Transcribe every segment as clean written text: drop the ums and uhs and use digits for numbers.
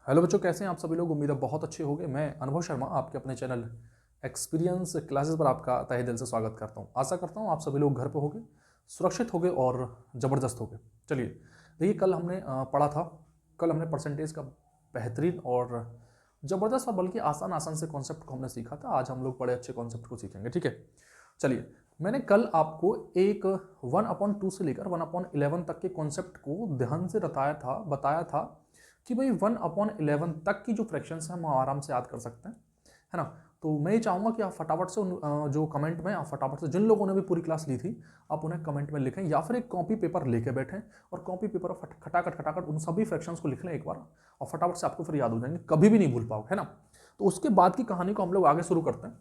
Hello बच्चों, कैसे हैं आप सभी लोग। उम्मीद है बहुत अच्छे होंगे। मैं अनुभव शर्मा आपके अपने चैनल एक्सपीरियंस क्लासेस पर आपका तहे दिल से स्वागत करता हूं। आशा करता हूं आप सभी लोग घर पे होंगे, सुरक्षित होंगे और ज़बरदस्त होंगे। चलिए देखिए, कल हमने पढ़ा था। कल हमने परसेंटेज का बेहतरीन और ज़बरदस्त और बल्कि आसान आसान से कॉन्सेप्ट को हमने सीखा था। आज हम लोग बड़े अच्छे कॉन्सेप्ट को सीखेंगे, ठीक है। चलिए, मैंने कल आपको एक 1/2 से लेकर 1/11 तक के कॉन्सेप्ट को ध्यान से बताया था कि भाई 1/11 तक की जो फ्रैक्शंस हैं हम आराम से याद कर सकते हैं, है ना। तो मैं ये चाहूँगा कि आप फटाफट से जो कमेंट में आप फटाफट से, जिन लोगों ने भी पूरी क्लास ली थी, आप उन्हें कमेंट में लिखें या फिर एक कॉपी पेपर लेके बैठें और कॉपी पेपर खटाखट उन सभी फ्रैक्शंस को लिख लें एक बार, और फटाफट से आपको फिर याद हो जाएंगे, कभी भी नहीं भूल पाओगे, है ना। तो उसके बाद की कहानी को हम लोग आगे शुरू करते हैं।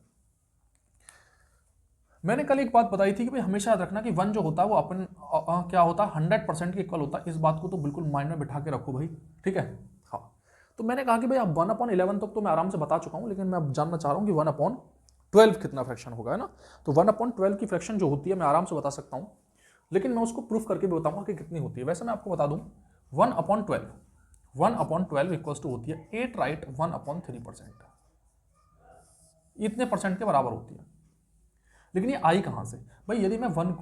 मैंने कल एक बात बताई थी कि भाई हमेशा याद रखना कि वन जो होता है वो अपन क्या होता है 100% के इक्वल होता है। इस बात को तो बिल्कुल माइंड में बिठा के रखो भाई, ठीक है। हाँ, तो मैंने कहा कि भाई अब 1/11 तक तो मैं आराम से बता चुका हूँ, लेकिन मैं अब जानना चाह रहा हूँ कि 1/12 कितना फ्रैक्शन होगा, है ना। तो 1/12 की फ्रैक्शन जो होती है मैं आराम से बता सकता हूँ, लेकिन मैं उसको प्रूफ करके भी बताऊंगा कि कितनी होती है। वैसे मैं आपको बता दूँ 1/12 इक्वल्स टू होती है 8 राइट 1/3%, इतने परसेंट के बराबर होती है। लेकिन ये आई कहाँ से भाई? यदि मैं 1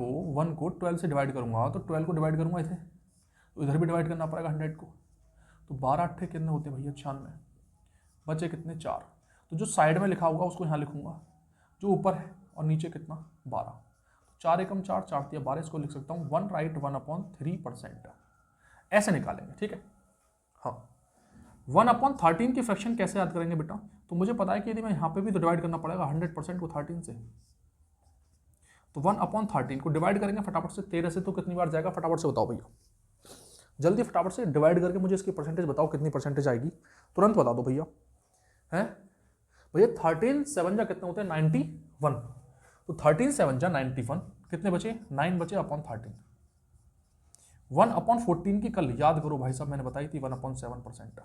को 12 से डिवाइड करूंगा तो 12 को डिवाइड करूंगा इसे, तो इधर भी डिवाइड करना पड़ेगा 100 को। तो 12 8 कितने होते हैं भैया? 96। बचे कितने? 4। तो जो साइड में लिखा होगा उसको यहाँ लिखूंगा, जो ऊपर है, और नीचे कितना? 12। तो 4 एकम 4, 4 तिया 12, इसको लिख सकता हूँ 1 राइट 1/3%। ऐसे निकालेंगे, ठीक है। हाँ, 1/13 की फ्रैक्शन कैसे याद करेंगे बेटा? तो मुझे पता है कि यदि मैं यहाँ पे भी तो डिवाइड करना पड़ेगा 100% को 13 से, तो 1/13 को डिवाइड करेंगे फटाफट से 13 से, तो कितनी बार जाएगा फटाफट से बताओ भैया, जल्दी फटाफट से डिवाइड करके मुझे इसकी परसेंटेज बताओ, कितनी परसेंटेज आएगी, तुरंत बता दो भैया। हैं भैया 13 7 जा कितने होते हैं? 91। तो 13 7 जा 91, कितने बचे? 9 बचे अपॉन 13। 1/14 की कल याद करो भाई साहब, मैंने बताई थी 1/7%।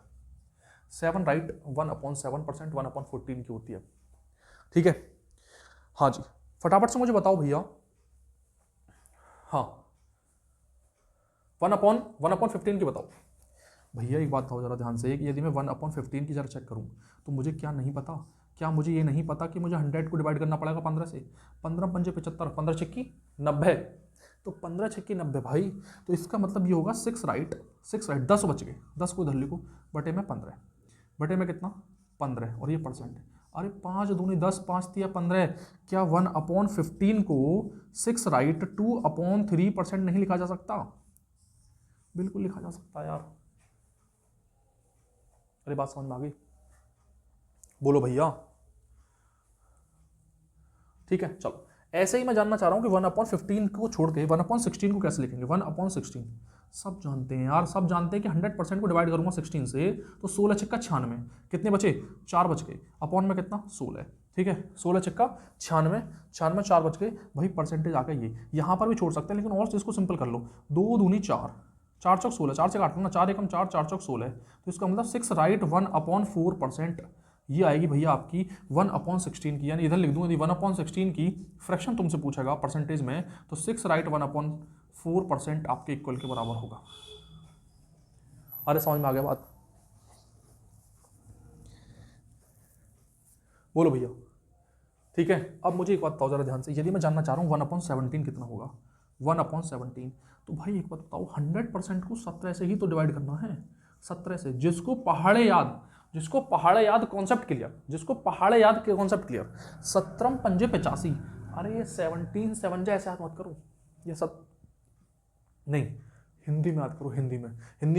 7 राइट 1/7%, 1/14 की होती है, ठीक है। हाँ जी, फटाफट से मुझे बताओ भैया। हाँ, 1/15 की बताओ भैया। एक बात बताओ जरा ध्यान से, यदि मैं 1/15 की जरा चेक करूं तो मुझे क्या नहीं पता? क्या मुझे ये नहीं पता कि मुझे 100 को डिवाइड करना पड़ेगा 15 से? 15 पंजे 75, 15 छक्की 90। तो 15 छक्की 90 भाई। तो इसका मतलब ये होगा 6 राइट 10 बच गए, 10 को इधर लिखो, बटे में 15, बटे में कितना? 15, और ये परसेंट। अरे 5 दूनी 10, 5 तिया 15। क्या 1/15 को 6 राइट 2/3% नहीं लिखा जा सकता? बिल्कुल लिखा जा सकता है यार। अरे बात समझ में आ गई? बोलो भैया, ठीक है। चलो, ऐसे ही मैं जानना चाह रहा हूं कि 1/15 को छोड़ के 1/16 को कैसे लिखेंगे। 1/16 सब जानते हैं यार, सब जानते हैं कि 100% को डिवाइड करूंगा 16 से तो 16 छक्का 96, कितने बचे? 4 बच गए, अपॉन में कितना? 16, ठीक है। 16 छक्का 96, 96 4 बच गए भाई, परसेंटेज आ गया। ये यहां पर भी छोड़ सकते हैं, लेकिन और इसको सिंपल कर लो, 2 दूनी 4, 4 चौक 16, 4 से काट लो ना, 4 एकम 4, 4 चौक 16। तो इसका मतलब 6 राइट 1/4%। ये आएगी भैया आपकी 1/16 की, यानी इधर लिख दूंगा, यदि 1/16 की फ्रैक्शन तुमसे पूछेगा परसेंटेज में, तो 6 राइट 1/4% आपके इक्वल के बराबर होगा। अरे समझ में आ गया बात? बोलो भैया, ठीक है। अब मुझे एक बात बताओ जरा ध्यान से, यदि मैं जानना चाह रहा हूँ 1/17 कितना होगा। 1/17, तो भाई एक बात बताओ, 100% को 17 से ही तो डिवाइड करना है, 17 से। जिसको पहाड़े याद कॉन्सेप्ट क्लियर, जिसको पहाड़े याद के कॉन्सेप्ट क्लियर। 17 पंजे 85। अरे ये 17 7 जा ऐसे याद मत करो, ये सब नहीं, हिंदी में याद करो, हिंदी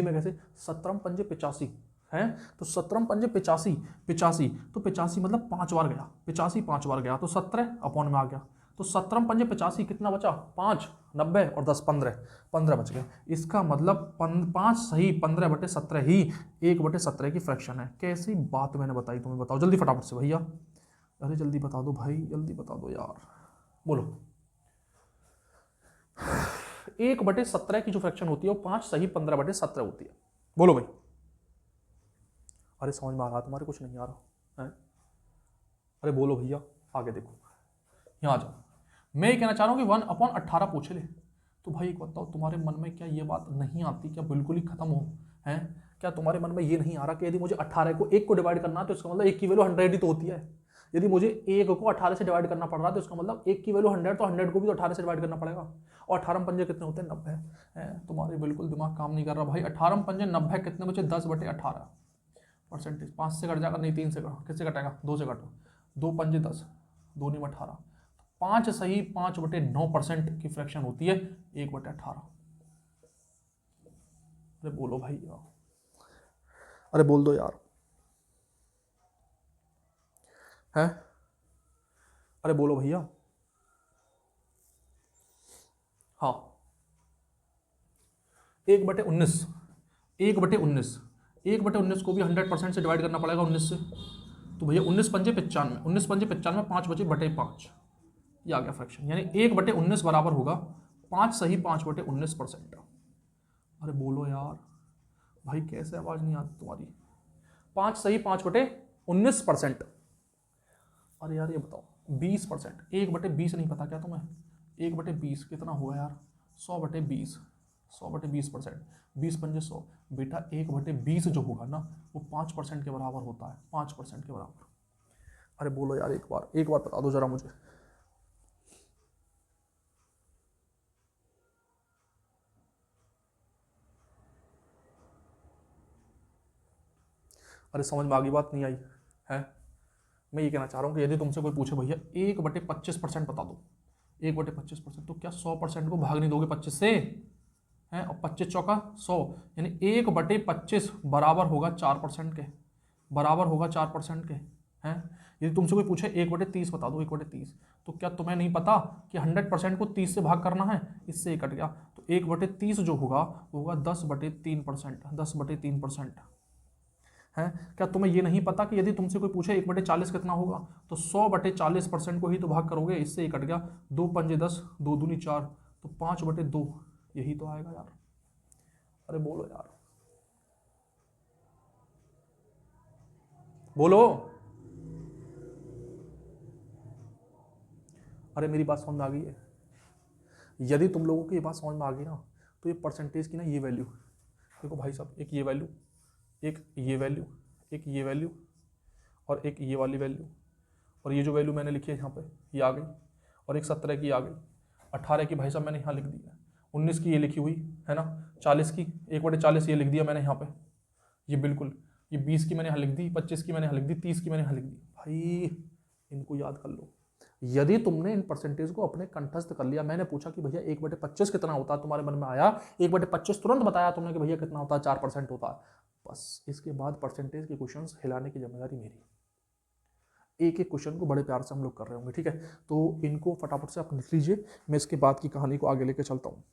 में कैसे? 17 पंजे 85 है, तो 17 पंजे 85, 85 तो 85 मतलब 5 बार गया, 85 5 बार गया, तो 17 अपॉन में आ गया। तो 17 पंजे 85 कितना बचा? 5, 90 और 10 15, 15 बच गए। इसका मतलब 5 सही 15/17 ही 1/17 की फ्रैक्शन है। कैसी बात मैंने बताई तुम्हें? बताओ जल्दी फटाफट से भैया, अरे जल्दी बता दो भाई, जल्दी बता दो यार, बोलो। 1/17 की जो फ्रैक्शन होती है वो 5 सही 15/17 होती है। बोलो भाई, अरे समझ में आ रहा तुम्हारे? कुछ नहीं आ रहा है? अरे बोलो भैया, आगे देखो, यहाँ आ जाओ। मैं ये कहना चाह रहा हूँ कि 1/18 पूछ ले, तो भाई एक बताओ, तुम्हारे मन में क्या ये बात नहीं आती? क्या बिल्कुल ही खत्म हो है क्या तुम्हारे मन में ये नहीं आ रहा कि यदि मुझे 18 को 1 को डिवाइड करना है तो इसका मतलब 1 की वैल्यू 100 ही तो होती है। यदि मुझे 1 को 18 से डिवाइड करना पड़ रहा है तो इसका मतलब 1 की वैल्यू 100, तो 100 को भी तो 18 से डिवाइड करना पड़ेगा। और 18 पंजे कितने होते हैं? 90 है। तुम्हारे बिल्कुल दिमाग काम नहीं कर रहा भाई। 18 पंजे 90 कितने बचे? 10/18 परसेंटेज। 5 से कट जाएगा, नहीं 3 से कट, किससे कटेगा? 2 से कटो। 2 पंजे 10, 2 नहीं 18। 5 सही 5/9% की फ्रैक्शन होती है 1/18। अरे बोलो भाई यार, अरे बोल दो यार, है? अरे बोलो भैया। हाँ, 1/19, 1/19, 1/19 को भी 100% से डिवाइड करना पड़ेगा 19 से। तो भैया 19 पंजे 95, 19 पंजे 95, 5 बचे बटे 5, ये आ गया फ्रैक्शन। यानी 1/19 बराबर होगा 5 सही 5/19%। अरे बोलो यार भाई, कैसे आवाज नहीं आती तुम्हारी? 5 सही 5/19%। अरे यार ये बताओ 20%, 1/20 नहीं पता क्या तुम्हें? 1/20 कितना हुआ यार? 100/20, 100/20%, 20 पंजे 100। बेटा 1/20 जो होगा ना वो 5% के बराबर होता है, 5% के बराबर। अरे बोलो यार, एक बार बता दो जरा मुझे। अरे समझ में आ गई बात? नहीं आई है? मैं ये कहना चाह रहा हूँ कि यदि तुमसे कोई पूछे भैया 1/25% बता दो, 1/25%, तो क्या 100% को भाग नहीं दोगे 25 से? हैं? और 25 चौका 100, यानी 1/25 बराबर होगा 4% के, बराबर होगा 4% के। हैं? यदि तुमसे कोई पूछे 1/30 बता दो, 1/30, तो क्या तुम्हें नहीं पता कि 100% को 30 से भाग करना है? इससे ही कट गया। तो 1/30 जो होगा वो होगा 10/3%, 10/3%। है? क्या तुम्हें ये नहीं पता कि यदि तुमसे कोई पूछे 1/40 कितना होगा, तो 100/40% को ही तो भाग करोगे, इससे ही कट गया। 2 पंजे 10, 2 दूनी 4, तो 5/2 यही तो आएगा यार। अरे बोलो यार, बोलो। अरे मेरी बात समझ में आ गई है? यदि तुम लोगों की ये बात समझ में आ गई ना, तो ये परसेंटेज की ना ये वैल्यू देखो भाई साहब, एक ये वैल्यू, एक ये वैल्यू, एक ये वैल्यू, और एक ये वाली वैल्यू, और ये जो वैल्यू मैंने लिखी है यहाँ पे ये आ गई, और एक 17 की आ गई, 18 की भाई साहब मैंने यहाँ लिख दी है, 19 की ये लिखी हुई है ना, 40 की 1/40 ये लिख दिया मैंने यहाँ पे, ये बिल्कुल, ये 20 की मैंने यहाँ लिख दी, 25 की मैंने यहाँ लिख दी, 30 की मैंने यहाँ लिख दी। भाई इनको याद कर लो। यदि तुमने इन परसेंटेज को अपने कंठस्थ कर लिया, मैंने पूछा कि भैया 1/25 कितना होता है, तुम्हारे मन में आया 1/25, तुरंत बताया तुमने कि भैया कितना होता है, 4% होता है। बस इसके बाद परसेंटेज के क्वेश्चंस हिलाने की जिम्मेदारी मेरी। एक एक क्वेश्चन को बड़े प्यार से हम लोग कर रहे होंगे, ठीक है? तो इनको फटाफट से आप लिख लीजिए, मैं इसके बाद की कहानी को आगे लेके चलता हूँ।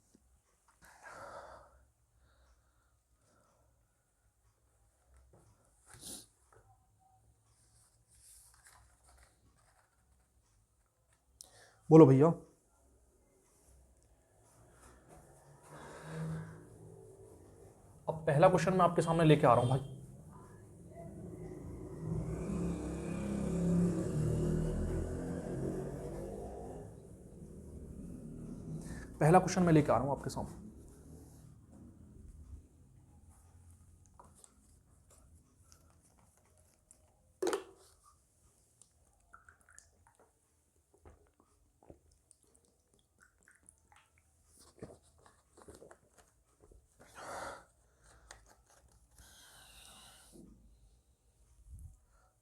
बोलो भैया। अब पहला क्वेश्चन मैं आपके सामने लेके आ रहा हूं भाई। पहला क्वेश्चन मैं लेके आ रहा हूं आपके सामने।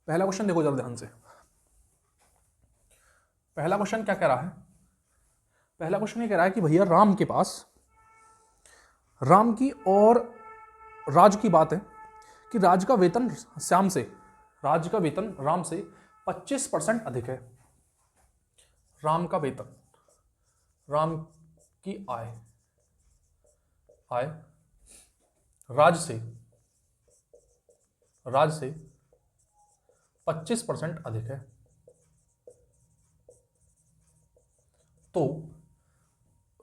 पहला क्वेश्चन देखो जरा ध्यान से। पहला क्वेश्चन क्या कह रहा है? पहला क्वेश्चन ये कह रहा है कि भैया राम के पास, राम की और राज की बात है कि राज का वेतन श्याम से, राज का वेतन राम से 25% अधिक है। राम का वेतन, राम की आय, आय राज से, राज से 25% अधिक है। तो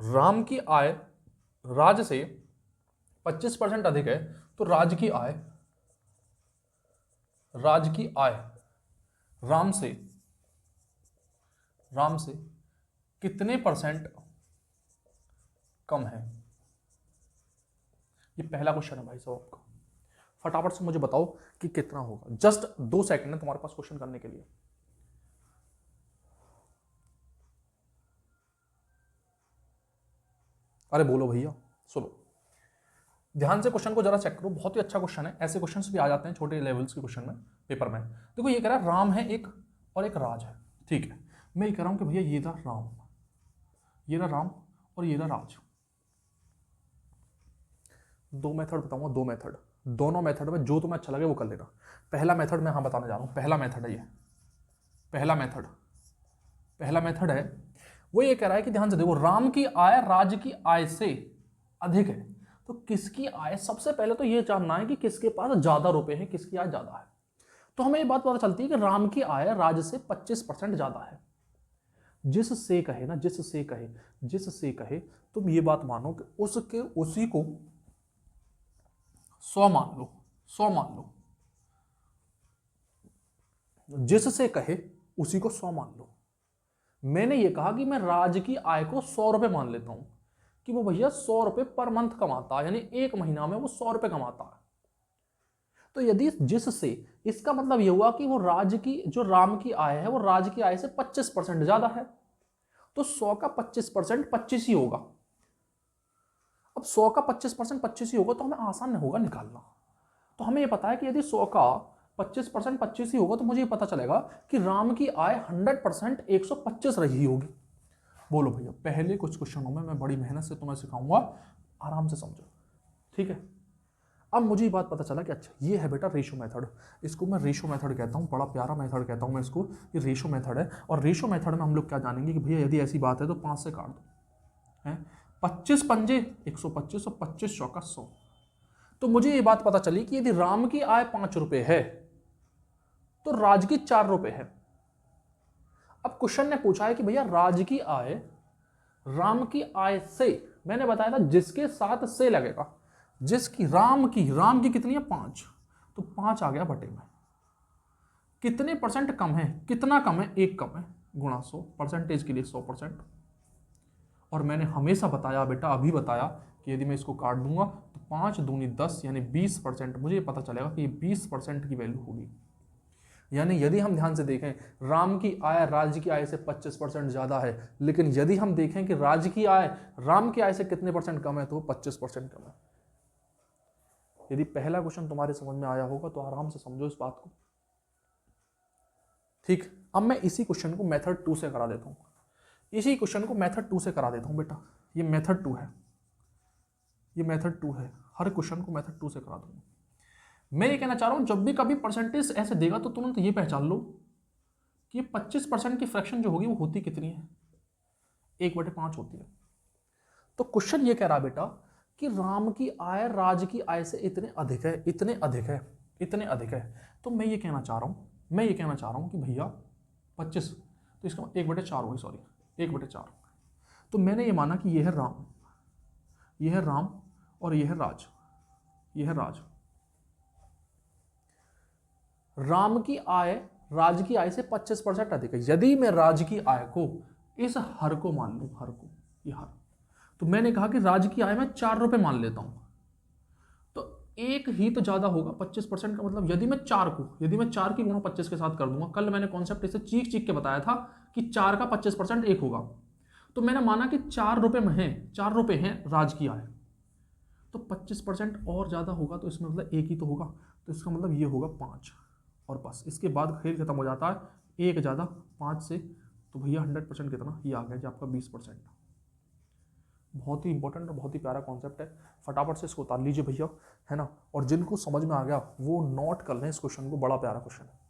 राम की आय राज से 25% अधिक है, तो राज की आय, राज की आय राम से, राम से कितने परसेंट कम है? ये पहला क्वेश्चन है भाई साहब आपका। फटाफट से मुझे बताओ कि कितना होगा। जस्ट 2 सेकंड है तुम्हारे पास क्वेश्चन करने के लिए। अरे बोलो भैया, सुनो ध्यान से क्वेश्चन को जरा चेक करो, बहुत ही अच्छा क्वेश्चन है। ऐसे क्वेश्चंस भी आ जाते हैं छोटे लेवल्स के क्वेश्चन में पेपर में। देखो ये कह रहा है राम है एक और एक राज है, ठीक है। मैं ये कह रहा हूं कि भैया ये रहा राम, ये रहा राम और ये रहा राज। 2 मेथड बताऊंगा, 2 मेथड, दोनों मेथड में जो तुम्हें अच्छा लगे वो कर लेना। पहला मेथड मैं हाँ बताने जा रहा हूं, पहला मेथड है ये, पहला मेथड है वो ये कह रहा है कि ध्यान से देखो, राम की आय राज की आय से अधिक है, तो किसकी आय, सबसे पहले तो ये जानना है कि किसके पास ज्यादा रुपए हैं, किसकी आय ज्यादा है। तो हमें ये बात पता चलती है कि राम की आय राज से 25% ज्यादा है। जिससे कहे ना, जिससे कहे तुम ये बात मानो कि उसके उसी को 100 मान लो, 100 मान लो, जिससे कहे उसी को 100 मान लो। मैंने ये कहा कि मैं राज की आय को 100 रुपए मान लेता हूं कि वो भैया 100 रुपए पर मंथ कमाता है, यानी एक महीना में वो 100 रुपए कमाता है। तो यदि जिससे, इसका मतलब यह हुआ कि वो राज की, जो राम की आय है वो राज की आय से 25% ज्यादा है, तो 100 का 25% 25 ही होगा। अब 100 का 25% 25 ही होगा तो हमें आसान नहीं होगा निकालना। तो हमें यह पता है कि यदि 100 का 25% 25 ही होगा तो मुझे ये पता चलेगा कि राम की आय 100% 125 रही होगी। बोलो भैया, पहले कुछ क्वेश्चनों में मैं बड़ी मेहनत से तुम्हें सिखाऊंगा, आराम से समझो, ठीक है। अब मुझे ये बात पता चला कि अच्छा ये है बेटा रेशो मेथड, इसको मैं रेशो मेथड कहता हूँ, बड़ा प्यारा मेथड कहता हूँ मैं इसको, ये रेशो मेथड है। और रेशो मेथड में हम लोग क्या जानेंगे कि भैया यदि ऐसी बात है तो 5 से काट दो, है 25 पंजे 125 और 25 चौका 100। तो मुझे ये बात पता चली कि यदि राम की आय 5 रुपए है तो राज की 4 रुपए है। अब क्वेश्चन ने पूछा है कि भैया राज की आय राम की आय से, मैंने बताया था जिसके साथ से लगेगा, जिसकी राम की कितनी है 5, तो 5 आ गया बटे में। कितने परसेंट कम है, कितना कम है, 1 कम है, गुणा 100, परसेंटेज के लिए 100%। और मैंने हमेशा बताया बेटा, अभी बताया कि यदि मैं इसको काट दूंगा तो 5 दूनी 10 यानी 20%, मुझे पता चलेगा कि 20% की वैल्यू होगी। यानी यदि हम ध्यान से देखें, राम की आय राज की आय से 25% ज्यादा है, लेकिन यदि हम देखें कि राज की आय राम की आय से कितने परसेंट कम है तो 25% कम है। यदि पहला क्वेश्चन तुम्हारे समझ में आया होगा तो आराम से समझो इस बात को, ठीक। अब मैं इसी क्वेश्चन को मेथड 2 से करा देता हूं, इसी क्वेश्चन को मेथड 2 से करा देता हूं बेटा। ये मेथड 2 है, ये मेथड 2 है, हर क्वेश्चन को मेथड 2 से करा दूंगा। मैं ये कहना चाह रहा हूं, जब भी कभी परसेंटेज ऐसे देगा तो तुरंत ये पहचान लो कि 25% की फ्रैक्शन जो होगी वो होती कितनी है, 1/5 होती है। तो क्वेश्चन ये कह रहा बेटा कि राम की आय राज की आय से इतने अधिक है, इतने अधिक है, इतने अधिक है। तो मैं ये कहना चाह रहा हूं कि भैया 25, तो इसका 1/4 होगी, सॉरी 1/4। तो मैंने ये माना कि ये है राम, ये है राम और ये है राज, ये है राज। राम की आय राज की आय से 25% अधिक है। यदि मैं राज की आय को इस हर को मान लूं, हर को, ये हर, तो मैंने कहा कि राज की आय मैं 4 रुपए मान लेता हूं, तो एक ही तो ज्यादा होगा 25% का मतलब। यदि मैं 4 की गुणा 25 के साथ कर दूंगा, कल मैंने कॉन्सेप्ट इसे चीख चीख के बताया था कि 4 का 25% 1 होगा, तो मैंने माना कि 4 रुपए में है, 4 रुपए हैं राज की आय, तो 25% और ज्यादा होगा तो इसमें मतलब 1 ही तो होगा, तो इसका मतलब ये होगा 5, और बस इसके बाद खेल खत्म हो जाता है। 1 ज़्यादा 5 से, तो भैया 100% कितना, ये आ गया जी आपका 20%। बहुत ही इंपॉर्टेंट और बहुत ही प्यारा कॉन्सेप्ट है, फटाफट से इसको उतार लीजिए भैया, है ना। और जिनको समझ में आ गया वो नोट कर लें इस क्वेश्चन को, बड़ा प्यारा क्वेश्चन है।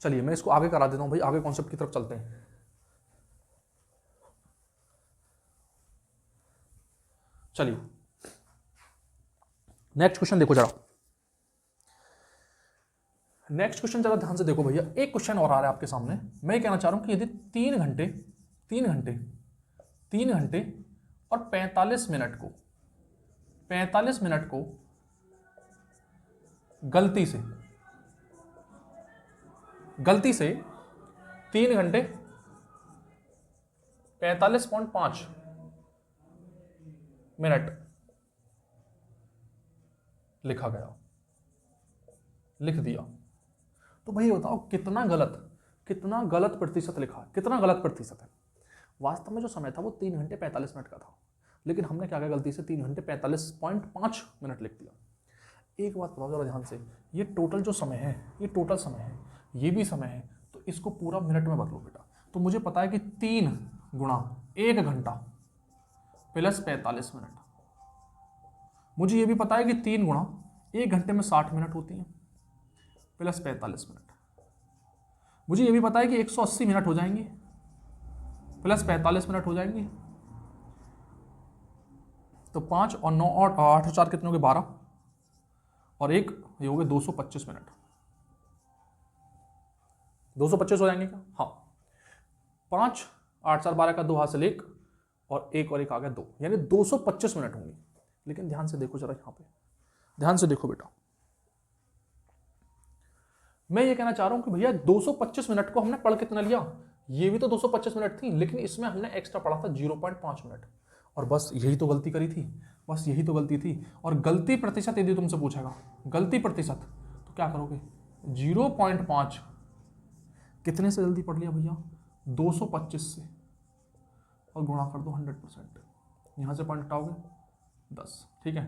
चलिए मैं इसको आगे करा देता हूं भाई, आगे कॉन्सेप्ट की तरफ चलते हैं। चलिए नेक्स्ट क्वेश्चन देखो जरा, नेक्स्ट क्वेश्चन जरा ध्यान से देखो भैया। एक क्वेश्चन और आ रहा है आपके सामने। मैं ये कहना चाह रहा हूं कि यदि 3 घंटे 3 घंटे और 45 मिनट को, 45 मिनट को गलती से 3 घंटे 45.5 मिनट लिखा गया, लिख दिया। तो भाई बताओ कितना गलत प्रतिशत लिखा, कितना गलत प्रतिशत है। वास्तव में जो समय था वो 3 घंटे 45 मिनट का था, लेकिन हमने क्या किया गलती से 3 घंटे 45.5 मिनट लिख दिया। एक बात बताओ जरा ध्यान से, ये टोटल जो समय है, ये टोटल समय है, ये भी समय है, तो इसको पूरा मिनट में बदलो बेटा। तो मुझे पता है कि 3 गुणा 1 घंटा प्लस 45 मिनट। मुझे ये भी पता है कि 3 गुणा 1 घंटे में 60 मिनट होती हैं प्लस 45 मिनट। मुझे ये भी पता है कि 180 मिनट हो जाएंगे प्लस 45 मिनट हो जाएंगे। तो 5 और 9 और 8 और 4 कितने हो गए 12, और 1 ये हो गए 225 मिनट। 225 हो जाएंगे क्या? हाँ। 5 8 4 12 का 2 हासिल 1 और 1 और 1 आ गया 2, यानी 225 मिनट होंगे। लेकिन ध्यान से देखो जरा, यहाँ पे ध्यान से देखो बेटा, मैं ये कहना चाह रहा हूं कि भैया 225 मिनट को हमने पढ़ कितना लिया, ये भी तो 225 मिनट थी, लेकिन इसमें हमने एक्स्ट्रा पढ़ा था 0.5 मिनट। और बस यही तो गलती करी थी, बस यही तो गलती थी। और गलती प्रतिशत यदि तुमसे पूछेगा गलती प्रतिशत, तो क्या करोगे? 0.5 कितने से जल्दी पढ़ लिया भैया? 225 से, और गुणा कर दो 100%। यहाँ से पॉइंट हटाओगे 10, ठीक है,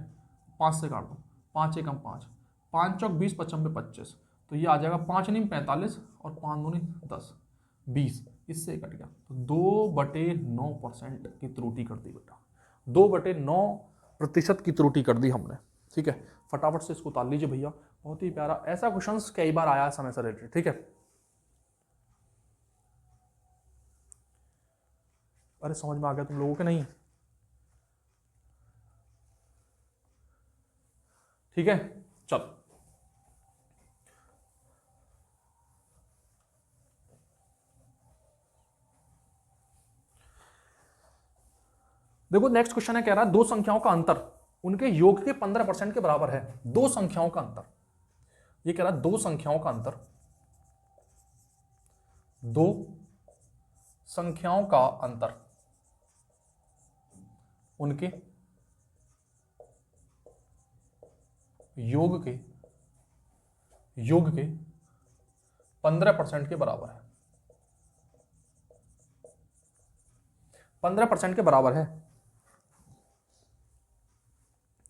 5 से काट दो, 5 एकम 5, 5 चौक 20, 55 25, तो ये आ जाएगा 5 नीम 45 और 5 दूनी 10, 20, इससे कट गया। तो 2/9% की त्रुटि कर दी बेटा, 2/9% की त्रुटि कर दी हमने, ठीक है। फटाफट से इसको उतार लीजिए भैया, बहुत ही प्यारा। ऐसा क्वेश्चन कई बार आया है समय से रिलेटेड, ठीक है। अरे समझ में आ गया तुम लोगों के? नहीं, ठीक है, चलो। देखो नेक्स्ट क्वेश्चन है, कह रहा है दो संख्याओं का अंतर उनके योग के 15% के बराबर है। दो संख्याओं का अंतर, ये कह रहा है दो संख्याओं का अंतर, दो संख्याओं का अंतर उनके योग के 15% के बराबर है, 15% के बराबर है।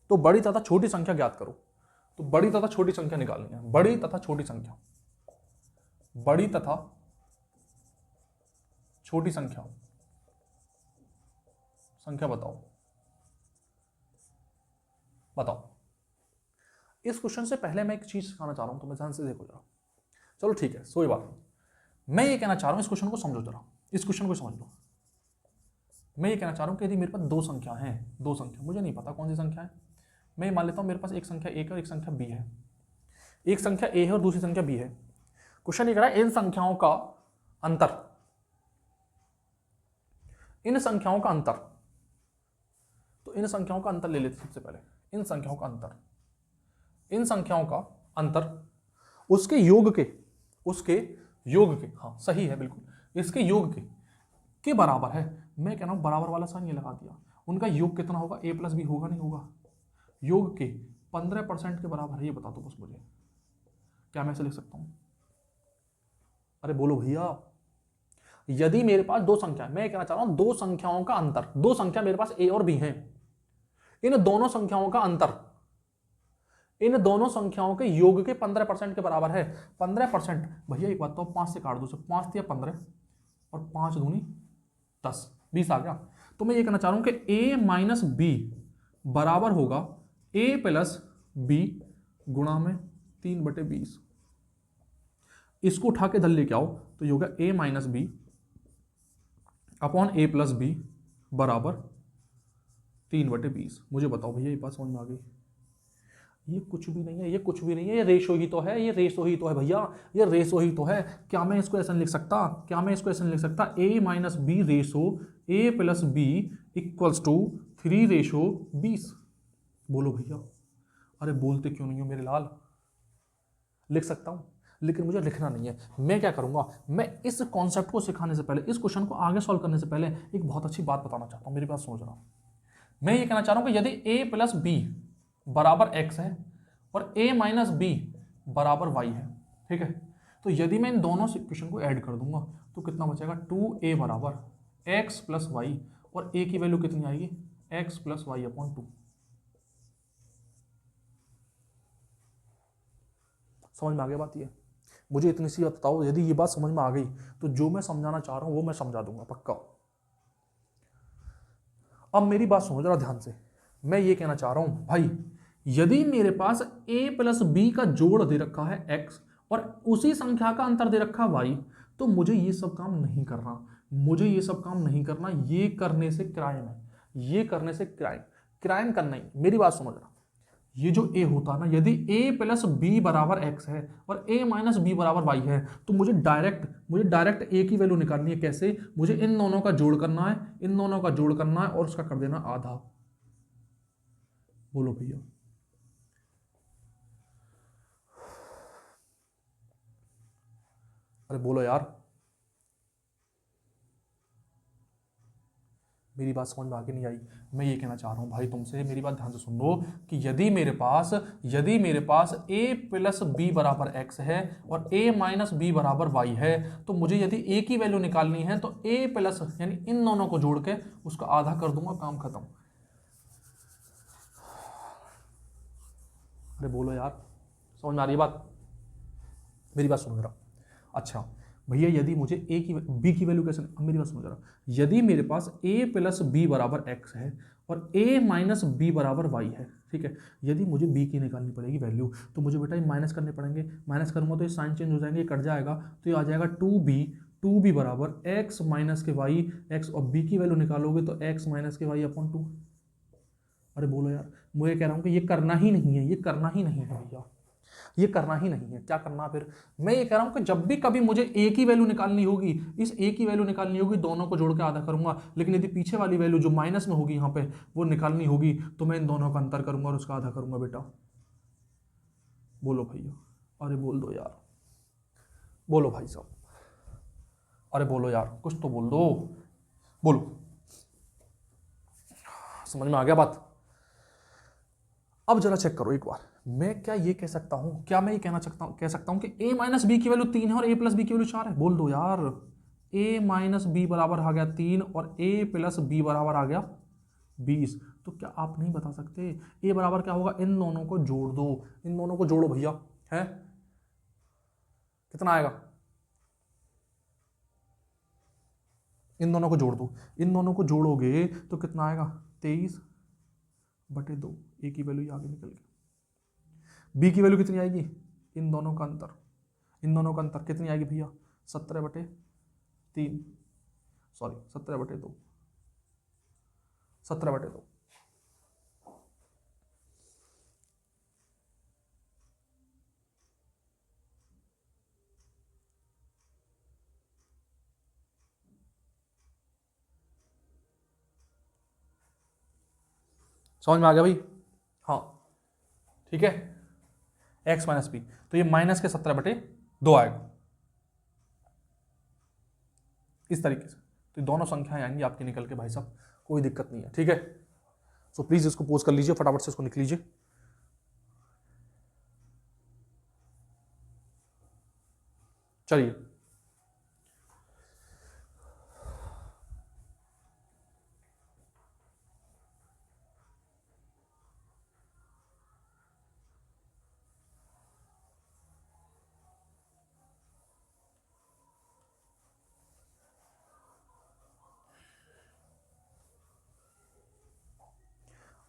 तो बड़ी तथा छोटी संख्या ज्ञात करो। तो बड़ी तथा छोटी संख्या निकालनी है, बड़ी तथा छोटी संख्या, बड़ी तथा छोटी संख्या, संख्या बताओ, बताओ। इस क्वेश्चन से पहले मैं एक चीज सिखाना चाह रहा हूं, तुम्हें ध्यान से देखो जरा। चलो ठीक है, सोई बात नहीं। मैं ये कहना चाह रहा हूं, इस क्वेश्चन को समझो जरा, इस क्वेश्चन को समझ लो। मैं ये कहना चाह रहा हूं कि यदि मेरे पास दो संख्या हैं, दो संख्या, मुझे नहीं पता कौन सी संख्या है, मैं मान लेता हूं मेरे पास एक संख्या ए है और एक संख्या बी है, एक संख्या ए है और दूसरी संख्या बी है। क्वेश्चन ये कह रहा है इन संख्याओं का अंतर, इन संख्याओं का अंतर। तो इन संख्याओं का अंतर ले लेते सबसे पहले, इन संख्याओं का अंतर, इन संख्याओं का अंतर उसके योग के, उसके योग के, हाँ सही है बिल्कुल, इसके योग के बराबर है। मैं कह रहा हूं बराबर वाला साइन ये लगा दिया। उनका योग कितना होगा? ए प्लस बी होगा, नहीं होगा? योग के 15% के बराबर है, ये बता दो बस मुझे। क्या मैं ऐसे लिख सकता हूं? अरे बोलो भैया। यदि मेरे पास दो संख्या, मैं कहना चाह रहा हूं दो संख्याओं का अंतर, दो संख्या मेरे पास ए और बी हैं, इन दोनों संख्याओं का अंतर इन दोनों संख्याओं के योग के 15% के बराबर है। 15% भैया एक बात तो 5 से काट दो, 5 दिया 15 और 5 दूनी 10, 20 आ गया। तो मैं ये कहना चाह रहा हूं कि a माइनस बी बराबर होगा a प्लस बी गुणा में 3/20। इसको उठा के इधर लेके आओ तो ये होगा a minus b upon a plus b बराबर 3/20। मुझे बताओ भैया ये बात समझ में आ गई? ये कुछ भी नहीं है, ये कुछ भी नहीं है, ये रेशो ही तो है, ये रेशो ही तो है भैया, ये रेशो ही तो है। क्या मैं इसको ऐसा लिख सकता, क्या मैं इसको ऐसा लिख सकता, a minus b ratio a plus b equals to 3/20? बोलो भैया, अरे बोलते क्यों नहीं हो मेरे लाल? लिख सकता हूं। लेकिन मुझे लिखना नहीं है। मैं क्या करूँगा, मैं इस कॉन्सेप्ट को सिखाने से पहले, इस क्वेश्चन को आगे सॉल्व करने से पहले एक बहुत अच्छी बात बताना चाहता हूँ। मेरी बात समझ रहा हूँ। मैं ये कहना चाह रहा हूँ कि यदि a प्लस बी बराबर x है और a माइनस बी बराबर y है, ठीक है, तो यदि मैं इन दोनों इक्वेशन को ऐड कर दूंगा तो कितना बचेगा, 2a बराबर x प्लस वाई, और a की वैल्यू कितनी आएगी, x प्लस वाई अपॉन 2। समझ में आ गया बात? ये मुझे इतनी सी बात बताओ, यदि ये बात समझ में आ गई तो जो मैं समझाना चाह रहा हूं वो मैं समझा दूंगा पक्का। अब मेरी बात सुनो जरा ध्यान से। मैं ये कहना चाह रहा हूं भाई, यदि मेरे पास a प्लस बी का जोड़ दे रखा है x और उसी संख्या का अंतर दे रखा है y, तो मुझे ये सब काम नहीं करना, मुझे ये सब काम नहीं करना। ये करने से क्राइम है, ये करने से क्राइम करना ही। मेरी बात समझ रहा, ये जो a होता है ना, यदि a प्लस बी बराबर x है और a माइनस बी बराबर y है, तो मुझे डायरेक्ट a की वैल्यू निकालनी है। कैसे? मुझे इन दोनों का जोड़ करना है, इन दोनों का जोड़ करना है और उसका कर देना आधा। बोलो भैया, अरे बोलो यार, मेरी बात समझ में आगे नहीं आई। मैं ये कहना चाह रहा हूँ भाई तुमसे, मेरी बात ध्यान से सुन लो, कि यदि मेरे पास a प्लस बी बराबर x है और a माइनस बी बराबर y है, तो मुझे यदि a की वैल्यू निकालनी है तो a प्लस यानी इन दोनों को जोड़ के उसका आधा कर दूंगा, काम खत्म। अरे बोलो यार, समझ में आ रही है बात? मेरी बात सुन रहा। अच्छा भैया, यदि मुझे b की वैल्यू कैसे, मेरी बात समझ रहा, यदि मेरे पास a प्लस बी बराबर x है और a माइनस बी बराबर y है, ठीक है, यदि मुझे b की निकालनी पड़ेगी वैल्यू, तो मुझे बेटा ये माइनस करने पड़ेंगे। माइनस करूंगा तो ये साइन चेंज हो जाएंगे, ये कट जाएगा, तो ये आ जाएगा 2b बराबर x माइनस के y, x, और b की वैल्यू निकालोगे तो x माइनस के y अपॉन 2। अरे बोलो यार, मैं कह रहा हूँ कि ये करना ही नहीं है, ये करना ही नहीं है भैया, ये करना ही नहीं है। क्या करना फिर? मैं ये कह रहा हूं कि जब भी कभी मुझे a की वैल्यू निकालनी होगी, इस a की वैल्यू निकालनी होगी, दोनों को जोड़ के आधा करूंगा। लेकिन यदि पीछे वाली वैल्यू जो माइनस में होगी यहां पे वो निकालनी होगी, तो मैं इन दोनों का अंतर करूंगा और उसका आधा करूंगा बेटा। बोलो भैया, अरे बोल दो यार, बोलो भाई साहब, अरे बोलो यार, कुछ तो बोल दो, बोलो। समझ में आ गया बात? अब जरा चेक करो एक बार, मैं क्या ये कह सकता हूं, क्या मैं ये कह सकता हूं कि a माइनस बी की वैल्यू 3 है और a प्लस बी की वैल्यू 4 है? बोल दो यार। a माइनस बी बराबर आ गया 3 और a प्लस बी बराबर आ गया 20। तो क्या आप नहीं बता सकते a बराबर क्या होगा? इन दोनों को जोड़ दो, इन दोनों को जोड़ो भैया, है कितना आएगा? इन दोनों को जोड़ दो, इन दोनों को जोड़ोगे तो कितना आएगा? 23/2। a की वैल्यू आगे निकल गई। b की वैल्यू कितनी आएगी? इन दोनों का अंतर, इन दोनों का अंतर कितनी आएगी भैया? 17/3, सॉरी 17/2, 17/2। समझ में आ गया भाई? हाँ ठीक है, x माइनस बी, तो ये माइनस के 17/2 आएगा इस तरीके से। तो दोनों संख्याएं आएंगी आपकी निकल के भाई साहब, कोई दिक्कत नहीं है, ठीक है। सो प्लीज इसको पोज कर लीजिए, फटाफट से इसको निकल लीजिए। चलिए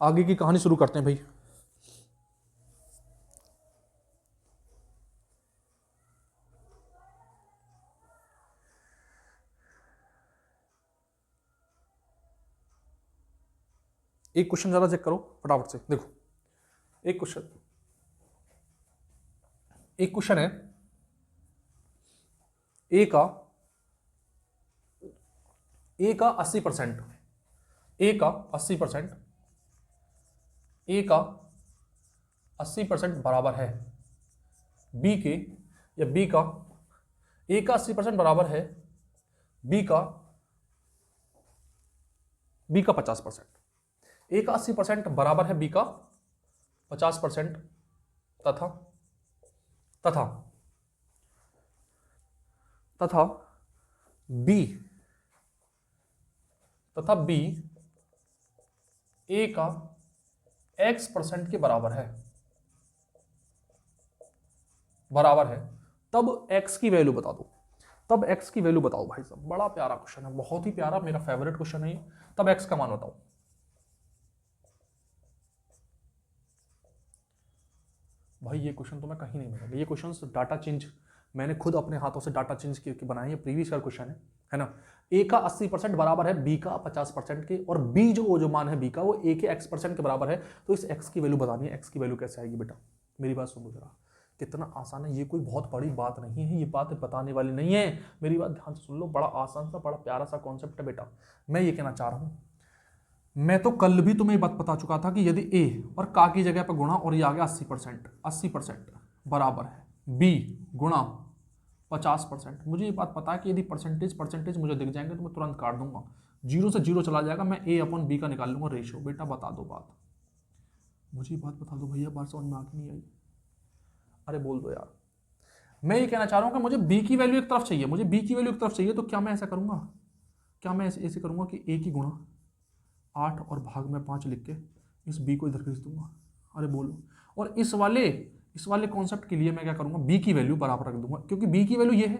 आगे की कहानी शुरू करते हैं भाई। एक क्वेश्चन ज्यादा चेक करो फटाफट से, देखो एक क्वेश्चन है, ए का 80%, ए का 80%, ए का 80% बराबर है बी के या बी का ए का 80% बराबर है बी का 50%, ए का 80% बराबर है बी का 50%, तथा तथा तथा बी ए का x% के बराबर है तब x की वैल्यू बता दो। तब x की वैल्यू बताओ भाई साहब, बड़ा प्यारा क्वेश्चन है, बहुत ही प्यारा, मेरा फेवरेट क्वेश्चन है ये। तब x का मान बताओ। भाई ये क्वेश्चन तो मैं कहीं नहीं मिलेगा, ये क्वेश्चन डाटा चेंज मैंने खुद अपने हाथों से डाटा चेंज करके बनाए, ये प्रीवियस ईयर क्वेश्चन है ना। ए का 80% बराबर है बी का 50% के, और बी जो मान है बी का वो ए के x% के बराबर है। तो इस x की वैल्यू बतानी है। x की वैल्यू कैसे आएगी बेटा, मेरी बात सुनो जरा, कितना आसान है, ये कोई बहुत बड़ी बात नहीं है, ये बात बताने वाली नहीं है, मेरी बात ध्यान से सुन लो, बड़ा आसान सा बड़ा प्यारा सा कॉन्सेप्ट है बेटा। मैं ये कहना चाह रहा हूं, मैं तो कल भी तुम्हें बात बता चुका था कि यदि ए और का की जगह पर गुणा और ये आ गया 80% बराबर है बी गुणा 50%, मुझे ये बात पता है कि यदि परसेंटेज मुझे दिख जाएंगे तो मैं तुरंत काट दूंगा, 0 से 0 चला जाएगा, मैं ए अपॉन बी का निकाल लूंगा रेशियो। बेटा बता दो बात, मुझे बात बता दो भैया, बात समझ में आके नहीं आई, अरे बोल दो यार। मैं ये कहना चाह रहा हूं कि मुझे बी की वैल्यू एक तरफ चाहिए, मुझे बी की वैल्यू एक तरफ चाहिए, तो क्या मैं ऐसा करूंगा, क्या मैं ऐसे करूंगा कि ए की गुणा 8 और भाग में 5 लिख के इस बी को इधर खींच दूंगा। अरे बोलो, और इस वाले कॉन्सेप्ट के लिए मैं क्या करूंगा, बी की वैल्यू बराबर रख दूंगा, क्योंकि बी की वैल्यू ये है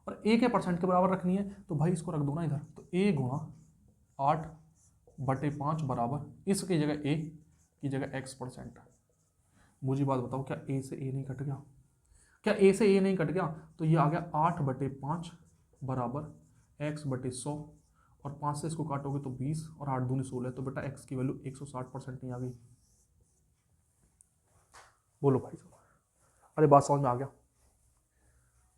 और ए के परसेंट के बराबर रखनी है, तो भाई इसको रख दो ना इधर, तो ए गुणा 8/5 बराबर इसकी जगह ए की जगह x%। मुझे बात बताओ, क्या ए से ए नहीं कट गया, क्या ए से ए नहीं कट गया, तो ये आ गया 8/5 बराबर x/100, और 5 से इसको काटोगे तो 20 और 8 दूनी 16, तो बेटा x की वैल्यू 160% नहीं आ गई। बोलो भाई साहब, अरे बात समझ में आ गया,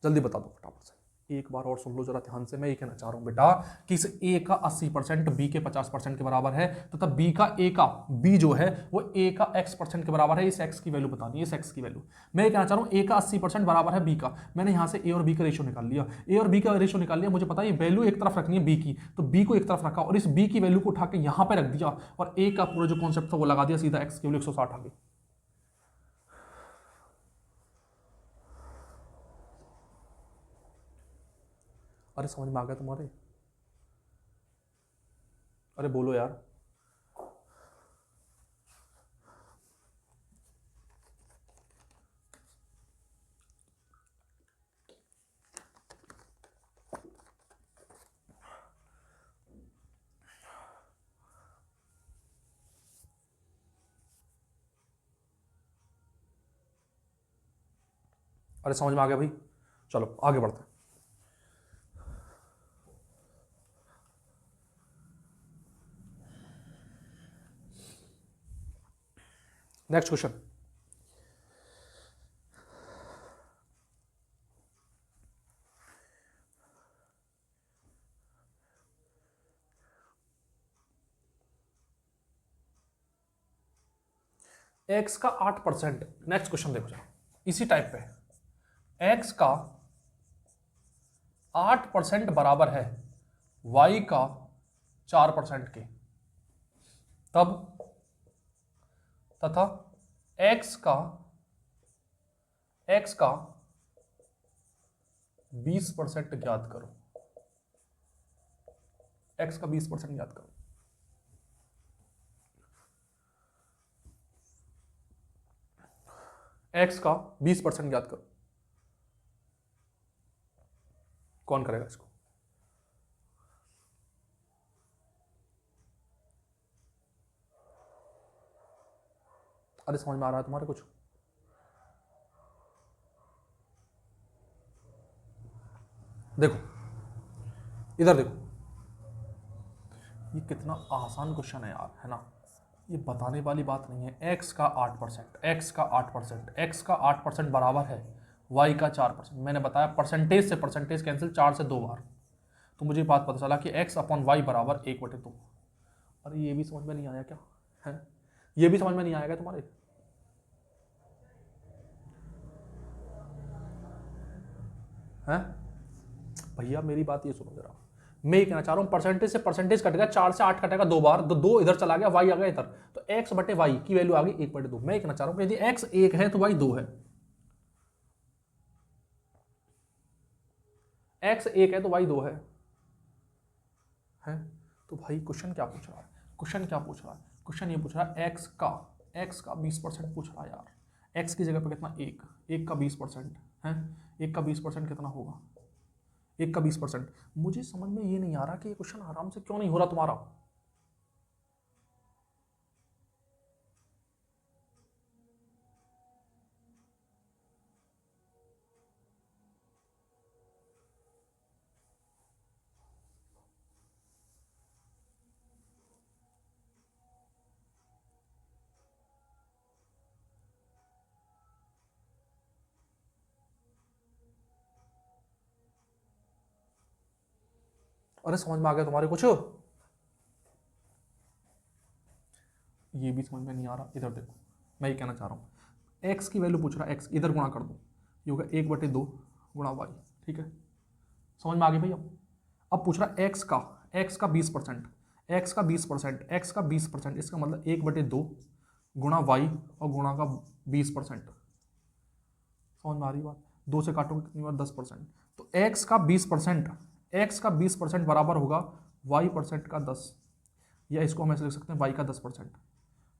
जल्दी बता दो फटाफट से, एक बार और सुन लो जरा ध्यान से। मैं ये कहना चाह रहा हूं बेटा कि इस ए का 80% बी के 50% के बराबर है, तथा बी जो है वो ए का x% के बराबर है। इस x की वैल्यू बतानी है, इस x की वैल्यू। मैं ये कहना चाह रहा हूं ए का 80% बराबर है बी का, मैंने यहां से ए और बी का रेशियो निकाल लिया, ए और बी का रेशियो निकाल लिया, मुझे पता है ये वैल्यू एक तरफ रखनी है बी की, तो बी को एक तरफ रखा और इस बी की वैल्यू को उठा के यहां पर रख दिया, और ए का पूरा जो कॉन्सेप्ट था वो लगा दिया, सीधा x की वैल्यू 160 आ गई। अरे समझ में आ गया तुम्हारे, अरे बोलो यार। अरे समझ में आ गया भाई, चलो आगे बढ़ते हैं। नेक्स्ट क्वेश्चन, x का 8%, नेक्स्ट क्वेश्चन देखो जरा इसी टाइप पे, x का 8% बराबर है y का 4% के, तब तथा x का 20% ज्ञात करो, x का 20% ज्ञात करो। x का 20% ज्ञात करो, कौन करेगा इसको? अरे समझ में आ रहा है तुम्हारे कुछ? देखो इधर देखो, ये कितना आसान क्वेश्चन है यार, है ना, ये बताने वाली बात नहीं है। x का 8%, x का 8% बराबर है y का 4%। मैंने बताया परसेंटेज से परसेंटेज कैंसिल, 4 से 2 बार, तो मुझे बात पता चला कि x अपॉन वाई बराबर 1/2। अरे ये भी समझ में नहीं आया क्या है? ये भी समझ में नहीं आएगा तुम्हारे? हैं भैया मेरी बात ये सुनो जरा, मैं ये कहना चाह रहा हूँ परसेंटेज से परसेंटेज कट गया, 4 से 8 कटेगा 2 बार, तो 2 इधर चला गया, वाई आ गया इधर, तो एक्स बटे वाई की वैल्यू आ गई 1/2। मैं ये कहना चाह रहा हूँ यदि एक्स 1 है तो वाई 2 है, एक्स 1 है तो वाई 2 है? तो भाई क्वेश्चन क्या पूछ रहा है, क्वेश्चन क्या पूछ रहा है, क्वेश्चन ये पूछ रहा है एक्स का 20% पूछ रहा है यार। एक्स की जगह पे कितना, एक का 20% है, एक का 20% कितना होगा, एक का 20%। मुझे समझ में ये नहीं आ रहा कि ये क्वेश्चन आराम से क्यों नहीं हो रहा तुम्हारा। अरे समझ में आ गया तुम्हारे कुछ, ये भी समझ में नहीं आ रहा। इधर देखो, मैं ये कहना चाह रहा हूँ एक्स की वैल्यू पूछ रहा है, एक्स इधर गुणा कर दो, ये होगा 1/2 गुणा वाई, ठीक है, समझ में आ गई भाई। अब पूछ रहा है एक्स का 20%, एक्स का 20%, एक्स का 20%, इसका मतलब 1/2 गुणा वाई और गुणा का 20%। समझ में आ रही बात, 2 से काटोगे कितनी बार, 10%। तो एक्स का 20% बराबर होगा वाई परसेंट का 10, या इसको हम ऐसे लिख सकते हैं वाई का 10%,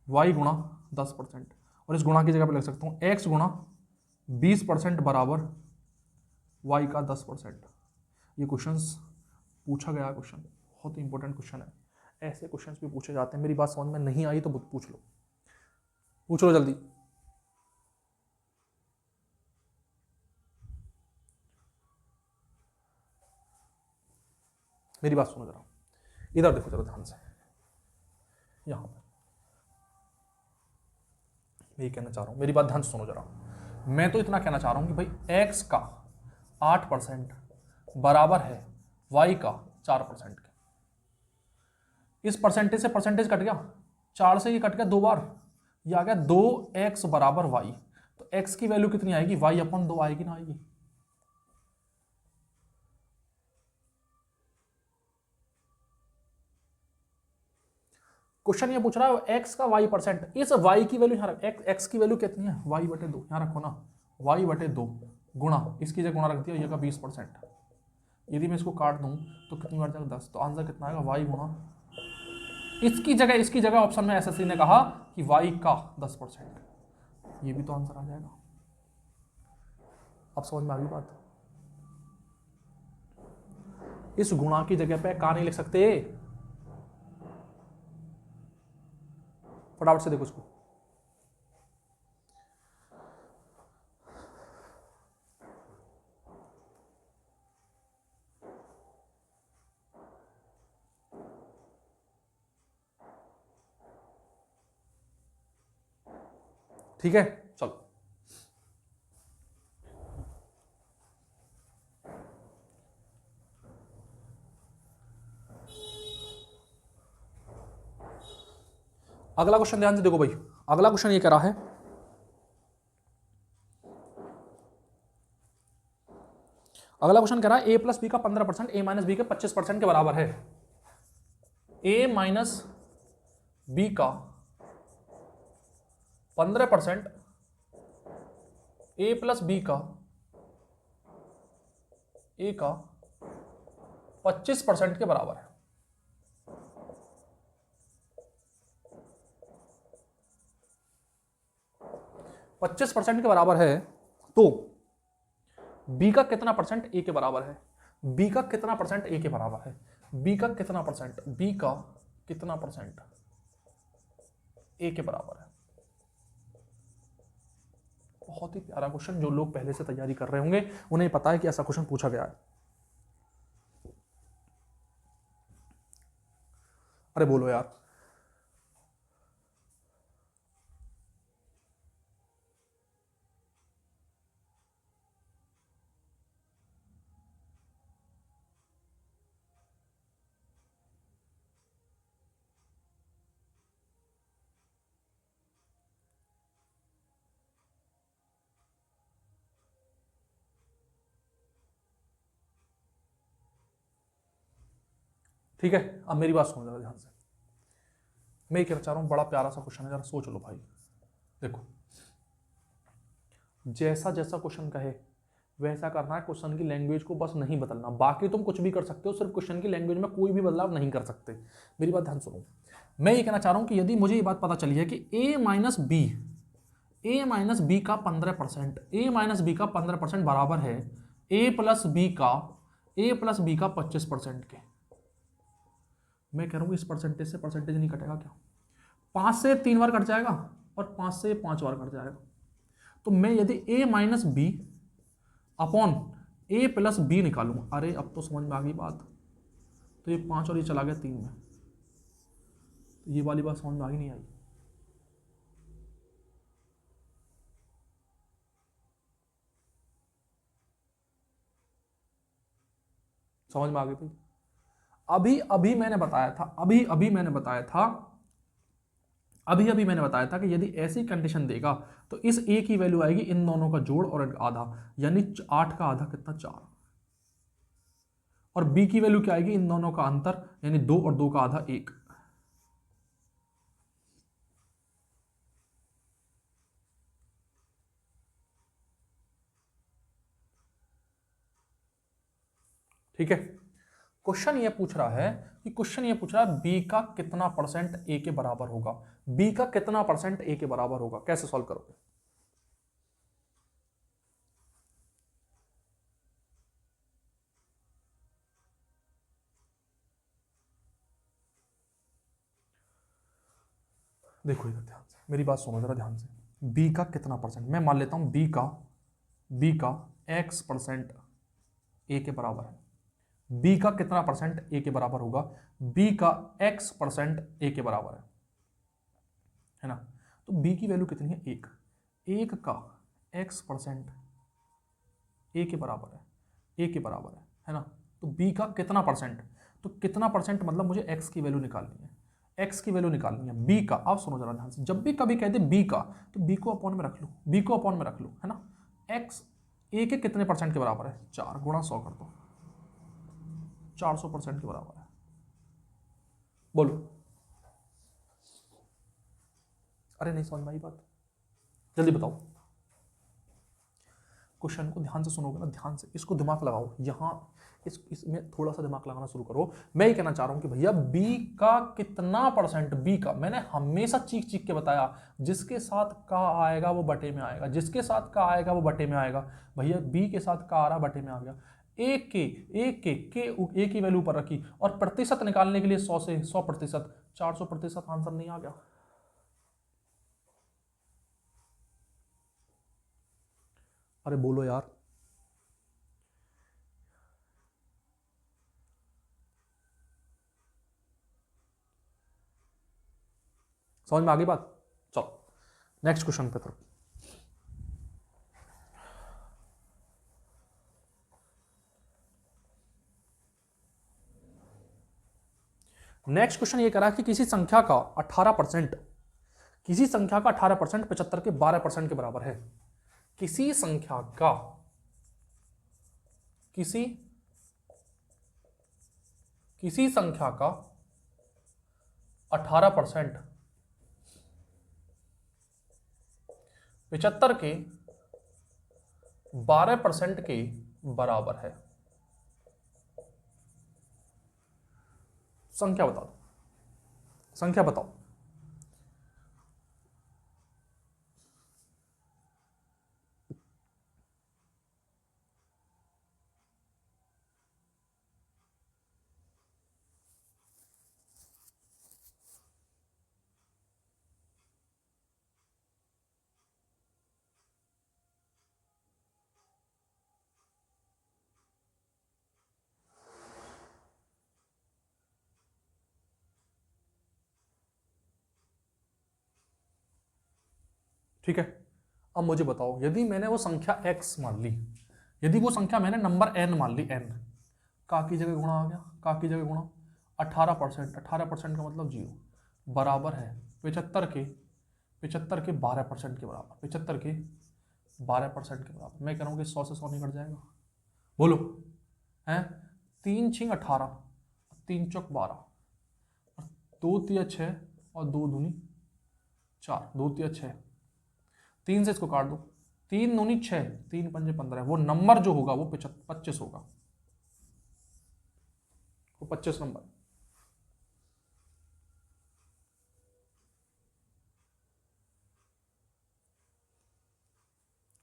वाई गुणा 10%, और इस गुणा की जगह पर लिख सकता हूँ एक्स गुणा 20% बराबर वाई का 10%। ये क्वेश्चंस पूछा गया क्वेश्चन, बहुत ही इंपॉर्टेंट क्वेश्चन है, ऐसे क्वेश्चंस भी पूछे जाते हैं। मेरी बात समझ में नहीं आई तो पूछ लो जल्दी। मेरी बात सुनो जरा, इधर देखो जरा ध्यान से, यहाँ पर मैं ये कहना चाह रहा हूँ, मेरी बात ध्यान से सुनो जरा। मैं तो इतना कहना चाह रहा हूँ कि भाई एक्स का 8% बराबर है वाई का 4% के। इस परसेंटेज से परसेंटेज कट गया, 4 से ये कट गया 2 बार, ये आ गया 2x बराबर वाई। तो x की वैल्यू कितनी आएगी, y/2 आएगी ना, आएगी। क्वेश्चन ये पूछ रहा है x का y%, इस y की वैल्यू यहाँ रख, x की वैल्यू कितनी है, y/2, यहाँ रखो ना, y/2 गुणा, इसकी जगह गुणा रख दिया, ये का 20%। यदि मैं इसको काट दूं तो कितनी बार जाएगा, 10, तो आंसर कितना आएगा, y गुणा, इसकी जगह ऑप्शन में एसएससी ने कहा कि y का 10%, ये भी तो आंसर आ जाएगा। अब समझ में आ गई बात। इस गुणा की जगह पे का नहीं लिख सकते, फटाफट से देखो इसको, ठीक है, चलो अगला क्वेश्चन ध्यान से देखो भाई। अगला क्वेश्चन ये कह रहा है, अगला क्वेश्चन कह रहा है a+b का 15% a-b के 25% के बराबर है। a-b का 15% a+b का a का 25% के बराबर है। पच्चीस परसेंट के बराबर है, तो b का कितना परसेंट a के बराबर है, b का कितना परसेंट a के बराबर है, b का कितना परसेंट, b का कितना परसेंट a के बराबर है। बहुत ही प्यारा क्वेश्चन, जो लोग पहले से तैयारी कर रहे होंगे उन्हें पता है कि ऐसा क्वेश्चन पूछा गया है। अरे बोलो यार, ठीक है, अब मेरी बात सुनो जरा ध्यान से। मैं ये कहना चाह रहा हूँ, बड़ा प्यारा सा क्वेश्चन है, जरा सोच लो भाई। देखो, जैसा जैसा क्वेश्चन कहे वैसा करना है, क्वेश्चन की लैंग्वेज को बस नहीं बदलना, बाकी तुम कुछ भी कर सकते हो, सिर्फ क्वेश्चन की लैंग्वेज में कोई भी बदलाव नहीं कर सकते। मेरी बात ध्यान सुनो। मैं ये कहना चाह रहा हूँ कि यदि मुझे ये बात पता चली है कि a माइनस बी का 15%, a माइनस बी का 15% बराबर है a प्लस बी का 25% के। मैं कह रहा हूँ इस परसेंटेज से परसेंटेज नहीं कटेगा क्या? 5 से 3 बार कट जाएगा और 5 से 5 बार कट जाएगा। तो मैं यदि a minus b upon a plus b निकालूं, अरे अब तो समझ में आ गई बात। तो ये 5 और ये चला गया 3 में, तो ये वाली बात समझ में आ गई नहीं आई? समझ में आ गई भाई? अभी मैंने बताया था, अभी मैंने बताया था कि यदि ऐसी कंडीशन देगा तो इस a की वैल्यू आएगी इन दोनों का जोड़ और आधा, यानी 8 का आधा कितना? 4। और b की वैल्यू क्या आएगी? इन दोनों का अंतर, यानी 2 और 2 का आधा 1। ठीक है, क्वेश्चन ये पूछ रहा है बी का कितना परसेंट ए के बराबर होगा, बी का कितना परसेंट ए के बराबर होगा, कैसे सॉल्व करोगे? देखो इधर ध्यान से, मेरी बात सुनो जरा ध्यान से। बी का कितना परसेंट, मैं मान लेता हूं बी का x परसेंट ए के बराबर है। बी का कितना परसेंट ए के बराबर होगा? बी का x परसेंट ए के बराबर है ना? तो बी की वैल्यू कितनी है? 1। 1 का x परसेंट ए के बराबर है ना? तो बी का कितना परसेंट, तो कितना परसेंट मतलब मुझे x की वैल्यू निकालनी है, x की वैल्यू निकालनी है बी का। आप सुनो जरा ध्यान से, जब भी कभी कहते बी का तो बी को अपॉन में रख लो, है ना? x ए के कितने परसेंट के बराबर है? 4 गुणा 100 कर दो, 400% के बराबर है। बोलो, अरे नहीं समझ में आई बात? जल्दी बताओ। क्वेश्चन को ध्यान से सुनोगे ना, ध्यान से इसको दिमाग लगाओ यहाँ, इसमें थोड़ा सा दिमाग लगाना शुरू करो। मैं ये कहना चाह रहा हूं कि भैया बी का कितना परसेंट, बी का मैंने हमेशा चीख चीख के बताया, जिसके साथ का आएगा वो बटे में आएगा, जिसके साथ का आएगा वो बटे में आएगा। भैया बी के साथ का आ रहा, बटे में आ गया। ए की वैल्यू पर रखी और प्रतिशत निकालने के लिए 100 से 100%, 400% आंसर नहीं आ गया? अरे बोलो यार, समझ में आ गई बात? चलो नेक्स्ट क्वेश्चन पे तरफ। नेक्स्ट क्वेश्चन ये करा कि किसी संख्या का 18%, 75 के 12% के बराबर है। किसी संख्या का 18% 75 के 12% के बराबर है। संख्या बताओ। ठीक है, अब मुझे बताओ, यदि मैंने वो संख्या x मान ली, यदि वो संख्या मैंने नंबर n मान ली, n का की जगह गुणा आ गया, का की जगह गुणा 18% का मतलब 0 बराबर है 75 के 12% के बराबर, 75 के 12% के बराबर। मैं कह रहा हूँ कि 100 से 100 नहीं कट जाएगा? बोलो हैं? 3 छिंग 18, 3 चौक 12 और 2 तिया 6 और 2 दूनी 4, 2 तिया 6, 3 से इसको काट दो, 3 दूनी 6, 3 पंजे 15, वो नंबर जो होगा वो 25 होगा, वो 25 नंबर,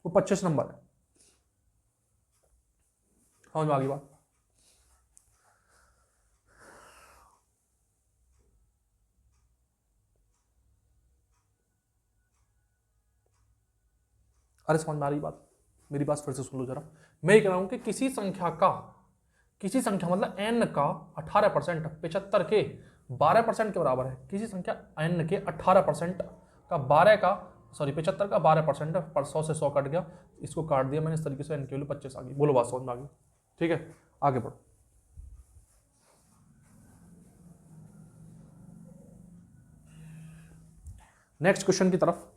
वो 25 नंबर है। समझ में आ गई बात? अरे समझ में आ रही बात? मेरी बात फिर से सुन लो जरा। मैं ये कह रहा हूं कि किसी संख्या मतलब n का 18% 75 के 12% के बराबर है। किसी संख्या n के 18% का 75 का 12% पर 100 से 100 कट गया, इसको काट दिया मैंने इस तरीके से, n की वैल्यू 25 आ गई। बोलो बात समझ में आ गई? ठीक है, आगे बढ़ो। नेक्स्ट क्वेश्चन की तरफ।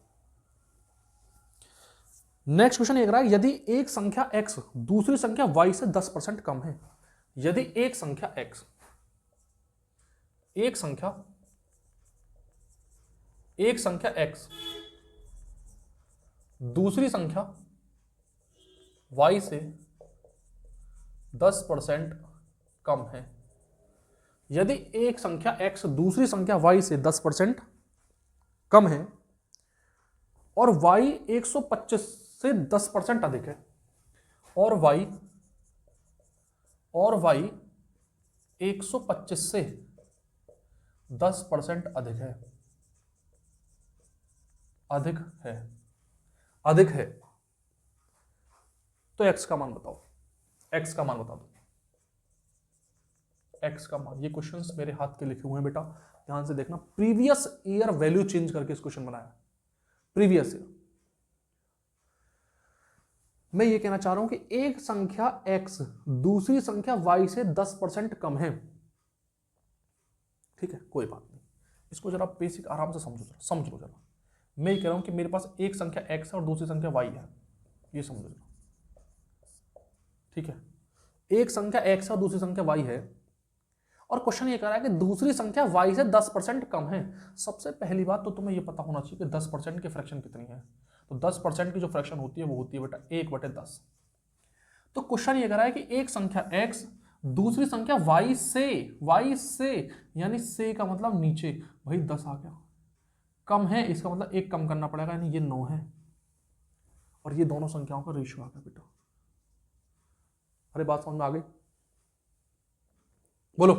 नेक्स्ट क्वेश्चन ये कह रहा है, यदि एक संख्या x दूसरी संख्या y से 10% कम है, यदि एक संख्या x दूसरी संख्या y से 10% कम है, यदि एक संख्या x दूसरी संख्या y से 10% कम है और y 125 से 10% अधिक है, और y 125 से 10% अधिक है, तो x का मान बताओ। x का मान बता दो। x का मान, ये क्वेश्चंस मेरे हाथ के लिखे हुए हैं बेटा, ध्यान से देखना। प्रीवियस ईयर वैल्यू चेंज करके इस क्वेश्चन बनाया, प्रीवियस ईयर। मैं ये कहना चाह रहा हूं कि एक संख्या x दूसरी संख्या y से 10% कम है, ठीक है, कोई बात नहीं, इसको जरा बेसिक आराम से समझ लो जरा। मैं ये कह रहा हूं कि मेरे पास एक संख्या x है और दूसरी संख्या y है, ये समझो जरा, ठीक है। एक संख्या x है और दूसरी संख्या y है, और क्वेश्चन ये कह रहा है कि दूसरी संख्या y से 10% कम है। सबसे पहली बात तो तुम्हें ये पता होना चाहिए कि 10% की फ्रैक्शन कितनी है। तो 10% की जो फ्रैक्शन होती है वो होती है बेटा 1/10। तो क्वेश्चन ये कह रहा है कि एक संख्या x दूसरी संख्या y से यानी से का मतलब नीचे, भाई 10 आ गया, कम है, इसका मतलब एक कम करना पड़ेगा, यानी ये 9 है, और ये दोनों संख्याओं का रेशियो आ गया बेटा। अरे बात समझ में आ गई? बोलो,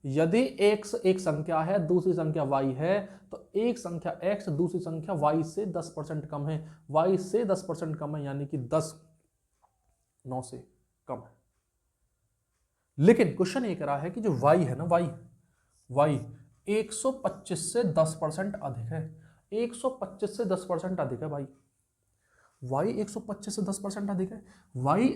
यदि x एक संख्या है दूसरी संख्या y है, तो एक संख्या x दूसरी संख्या y से 10% कम है, y से 10% कम है, यानी कि 10 9 से कम है। लेकिन क्वेश्चन ये कह रहा है कि जो y है ना, y 125 से 10% अधिक है, 125 से 10% अधिक है भाई, y 125 से 10% अधिक है, y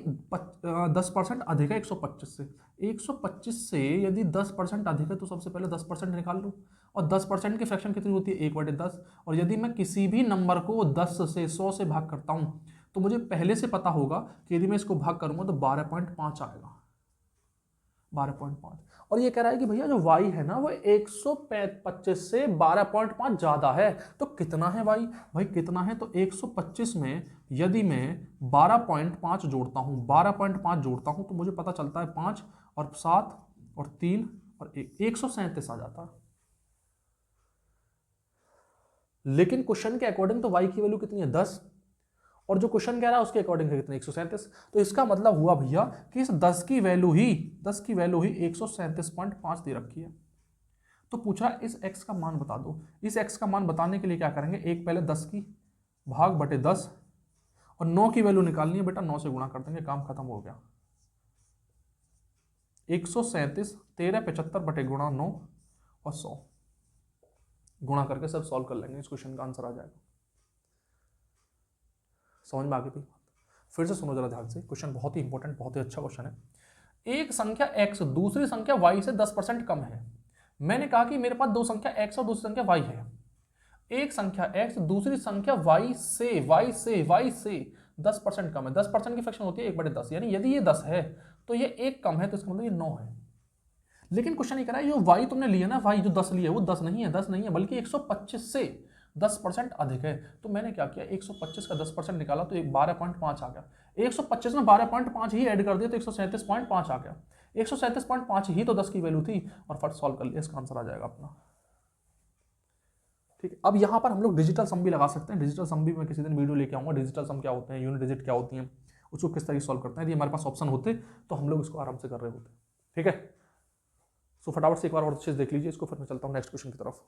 10% अधिक है 125 से। 125 से यदि 10% अधिक है तो सबसे पहले 10% निकाल लो, और 10% की फ्रैक्शन कितनी होती है 1/10। और यदि मैं किसी भी नंबर को 10 से 100 से भाग करता हूं तो मुझे पहले से पता होगा कि यदि मैं इसको भाग करूंगा तो 12.5 आएगा, 12.5। और ये कह रहा है कि भैया जो y है ना वो 125 से 12.5 ज्यादा है, तो कितना है y? भाई कितना है? तो 125 में यदि मैं 12.5 जोड़ता हूं, 12.5 जोड़ता हूं तो मुझे पता चलता है 5 और 7 और 3 और 1, 137 आ जाता है। लेकिन क्वेश्चन के अकॉर्डिंग तो y की वैल्यू कितनी है 10, और जो क्वेश्चन कह रहा है उसके अकॉर्डिंग है कितने 137। तो इसका मतलब हुआ भैया कि इस 10 की वैल्यू ही 137.5 दे रखी है। तो पूछा इस x का मान बता दो। इस x का मान बताने के लिए क्या करेंगे, एक पहले 10 की भाग बटे 10 और 9 की वैल्यू निकालनी है बेटा, 9 से गुणा कर देंगे, काम खत्म हो गया। 137 13 75 बटे गुणा 9 और 100 गुणा करके सब सॉल्व कर लेंगे, इस क्वेश्चन का आंसर आ जाएगा। समझ में आ गई? फिर से सुनो जरा ध्यान से, क्वेश्चन बहुत ही इंपॉर्टेंट, बहुत ही अच्छा क्वेश्चन है। एक संख्या x दूसरी संख्या y से 10% कम है। मैंने कहा कि मेरे पास दो संख्या x और दूसरी संख्या y है। एक संख्या x दूसरी संख्या y से 10% कम है। 10% की फ्रैक्शन होती है 1/10, यानी यदि ये 10 है तो ये 1 कम है, तो इसका मतलब ये 9 है। लेकिन क्वेश्चन ये कह रहा है, जो वाई तुमने लिया ना, वाई जो 10 लिया वो 10 नहीं है, 10 नहीं है, बल्कि 125 से 10% अधिक है। तो मैंने क्या किया, 125 का 10% निकाला तो 12.5 आ गया। 125 में 12.5 ही ऐड कर दिया तो 137.5 आ गया। 137.5 ही तो 10 की वैल्यू थी, और फट सॉल्व कर लिया, इसका आंसर आ जाएगा अपना। ठीक है, अब यहाँ पर हम लोग डिजिटल सम भी लगा सकते हैं। डिजिटल सम भी मैं किसी दिन वीडियो लेके आऊँगा, डिजिटल सम क्या होते हैं, यूनिट डिजिट क्या होती हैं, उसको किस तरह सॉल्व करते हैं। यदि हमारे पास ऑप्शन होते तो हम लोग इसको आराम से कर रहे होते। ठीक है, सो फटाफट से एक बार और चीज़ देख लीजिए इसको, फिर मैं चलता हूँ नेक्स्ट क्वेश्चन की तरफ।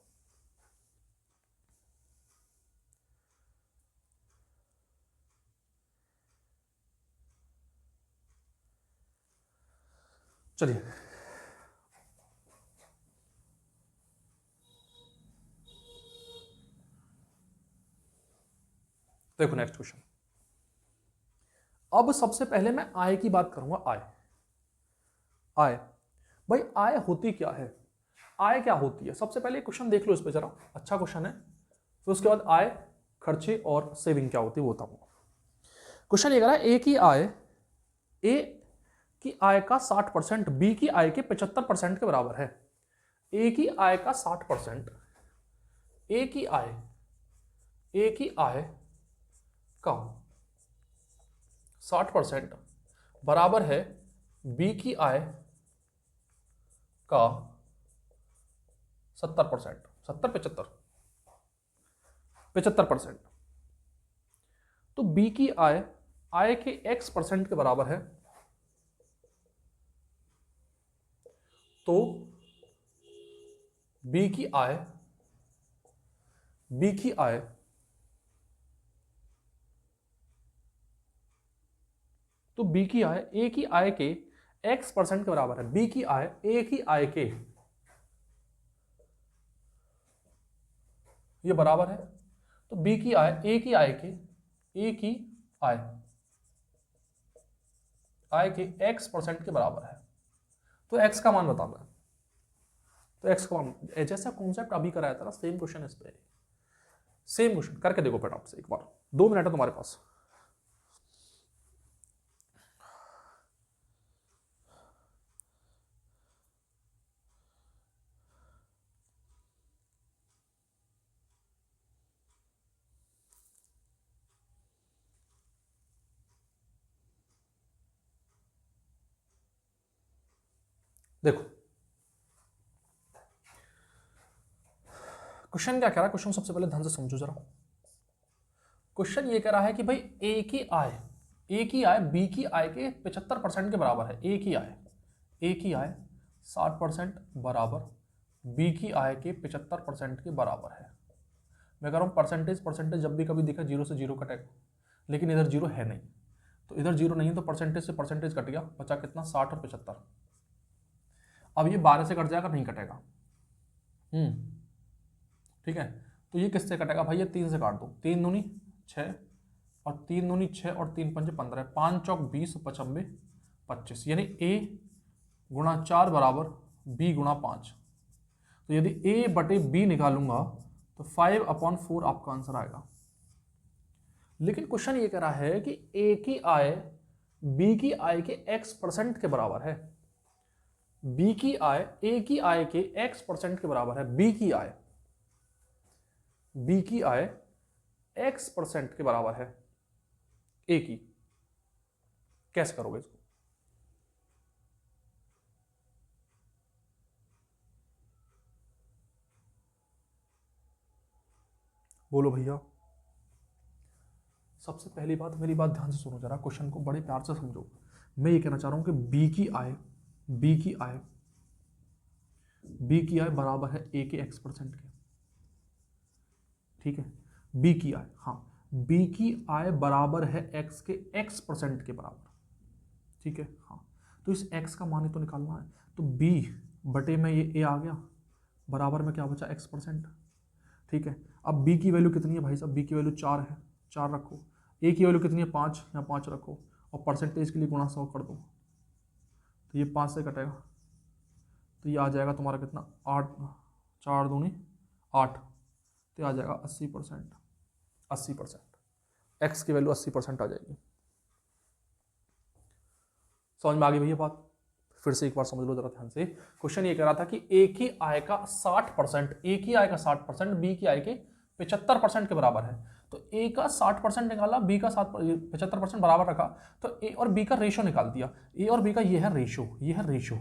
चलिए, देखो नेक्स्ट क्वेश्चन। अब सबसे पहले मैं आय की बात करूंगा। आय, आय भाई आय होती क्या है, आय क्या होती है, सबसे पहले क्वेश्चन देख लो इस पे जरा, अच्छा क्वेश्चन है। फिर उसके बाद आय, खर्चे और सेविंग क्या होती है वो बताऊंगा। क्वेश्चन ये कह रहा है, ए की आय, ए की आय का 60% बी की आय के 75% के बराबर है। ए की आय का 60%, ए की आय, ए की आय का 60% बराबर है बी की आय का 70%, 75%। तो बी की आय, आय के x% के बराबर है, तो बी की आय, बी की आय तो बी की आय ए की आय के x% के बराबर है। बी की आय ए की आय के, ये बराबर है, तो बी की आय ए की आय के, ए की आय, आय के x% के बराबर है। तो x का मान बताना है, तो x का मान, जैसा कॉन्सेप्ट अभी कराया था ना, सेम क्वेश्चन इस पे, सेम क्वेश्चन करके देखो फटाफट से एक बार, 2 मिनट है तुम्हारे पास। देखो क्वेश्चन क्या कह रहा है, क्वेश्चन सबसे पहले ध्यान से समझो जरा। क्वेश्चन ये कह रहा है कि भाई ए की आय, ए की आय बी की आय के 75% के बराबर है। ए की आय, ए की आय 60% बराबर बी की आय के 75% के बराबर है। मैं कह रहा हूँ परसेंटेज, परसेंटेज जब भी कभी दिखा जीरो से जीरो कटेगा, लेकिन इधर जीरो है नहीं, तो इधर जीरो नहीं है तो परसेंटेज से परसेंटेज कट गया, बचा कितना, 60 और 75। अब ये 12 से कट जाएगा, नहीं कटेगा। ठीक है, तो ये किससे कटेगा भाई, ये 3 से काट दो, 3 दूनी 6 और 3 दूनी 6 और 3 पंजे 15, 5 चौक 20, 95 25, यानी ए गुणा 4 बराबर बी गुणा 5। तो यदि ए बटे बी निकालूंगा तो 5/4 आपका आंसर आएगा। लेकिन क्वेश्चन ये कह रहा है कि ए की आय बी की आय के x% के बराबर है। बी की आय ए की आय के x% के बराबर है। बी की आय, बी की आय x% के बराबर है ए की। कैसे करोगे इसको, बोलो भैया। सबसे पहली बात, मेरी बात ध्यान से सुनो जरा, क्वेश्चन को बड़े प्यार से समझो। मैं ये कहना चाह रहा हूं कि बी की आय, बी की आय, बी की आय बराबर है ए के x% के। ठीक है, बी की आय, हाँ बी की आय बराबर है एक्स के x% के बराबर। ठीक है, हाँ तो इस x का मान ही तो निकालना है, तो b बटे में ये a आ गया, बराबर में क्या बचा, x%। ठीक है, अब b की वैल्यू कितनी है भाई साहब, b की वैल्यू 4 है, 4 रखो। a की वैल्यू कितनी है, 5, यहाँ 5 रखो, और परसेंटेज के लिए गुणा 100 कर दो, तो ये 5 से कटेगा, तो ये आ जाएगा तुम्हारा कितना, 8, 4 दूनी 8, तो आ जाएगा 80%। 80%, एक्स की वैल्यू 80% आ जाएगी। समझ में आ गई भैया बात। फिर से एक बार समझ लो जरा ध्यान से। क्वेश्चन ये कह रहा था कि ए की आय का 60%, ए की आय का 60% बी की आय के 75% के बराबर है। तो ए का 60% निकाला, बी का 75% बराबर रखा, तो ए और बी का रेशो निकाल दिया। ए और बी का ये है रेशो, ये है रेशो,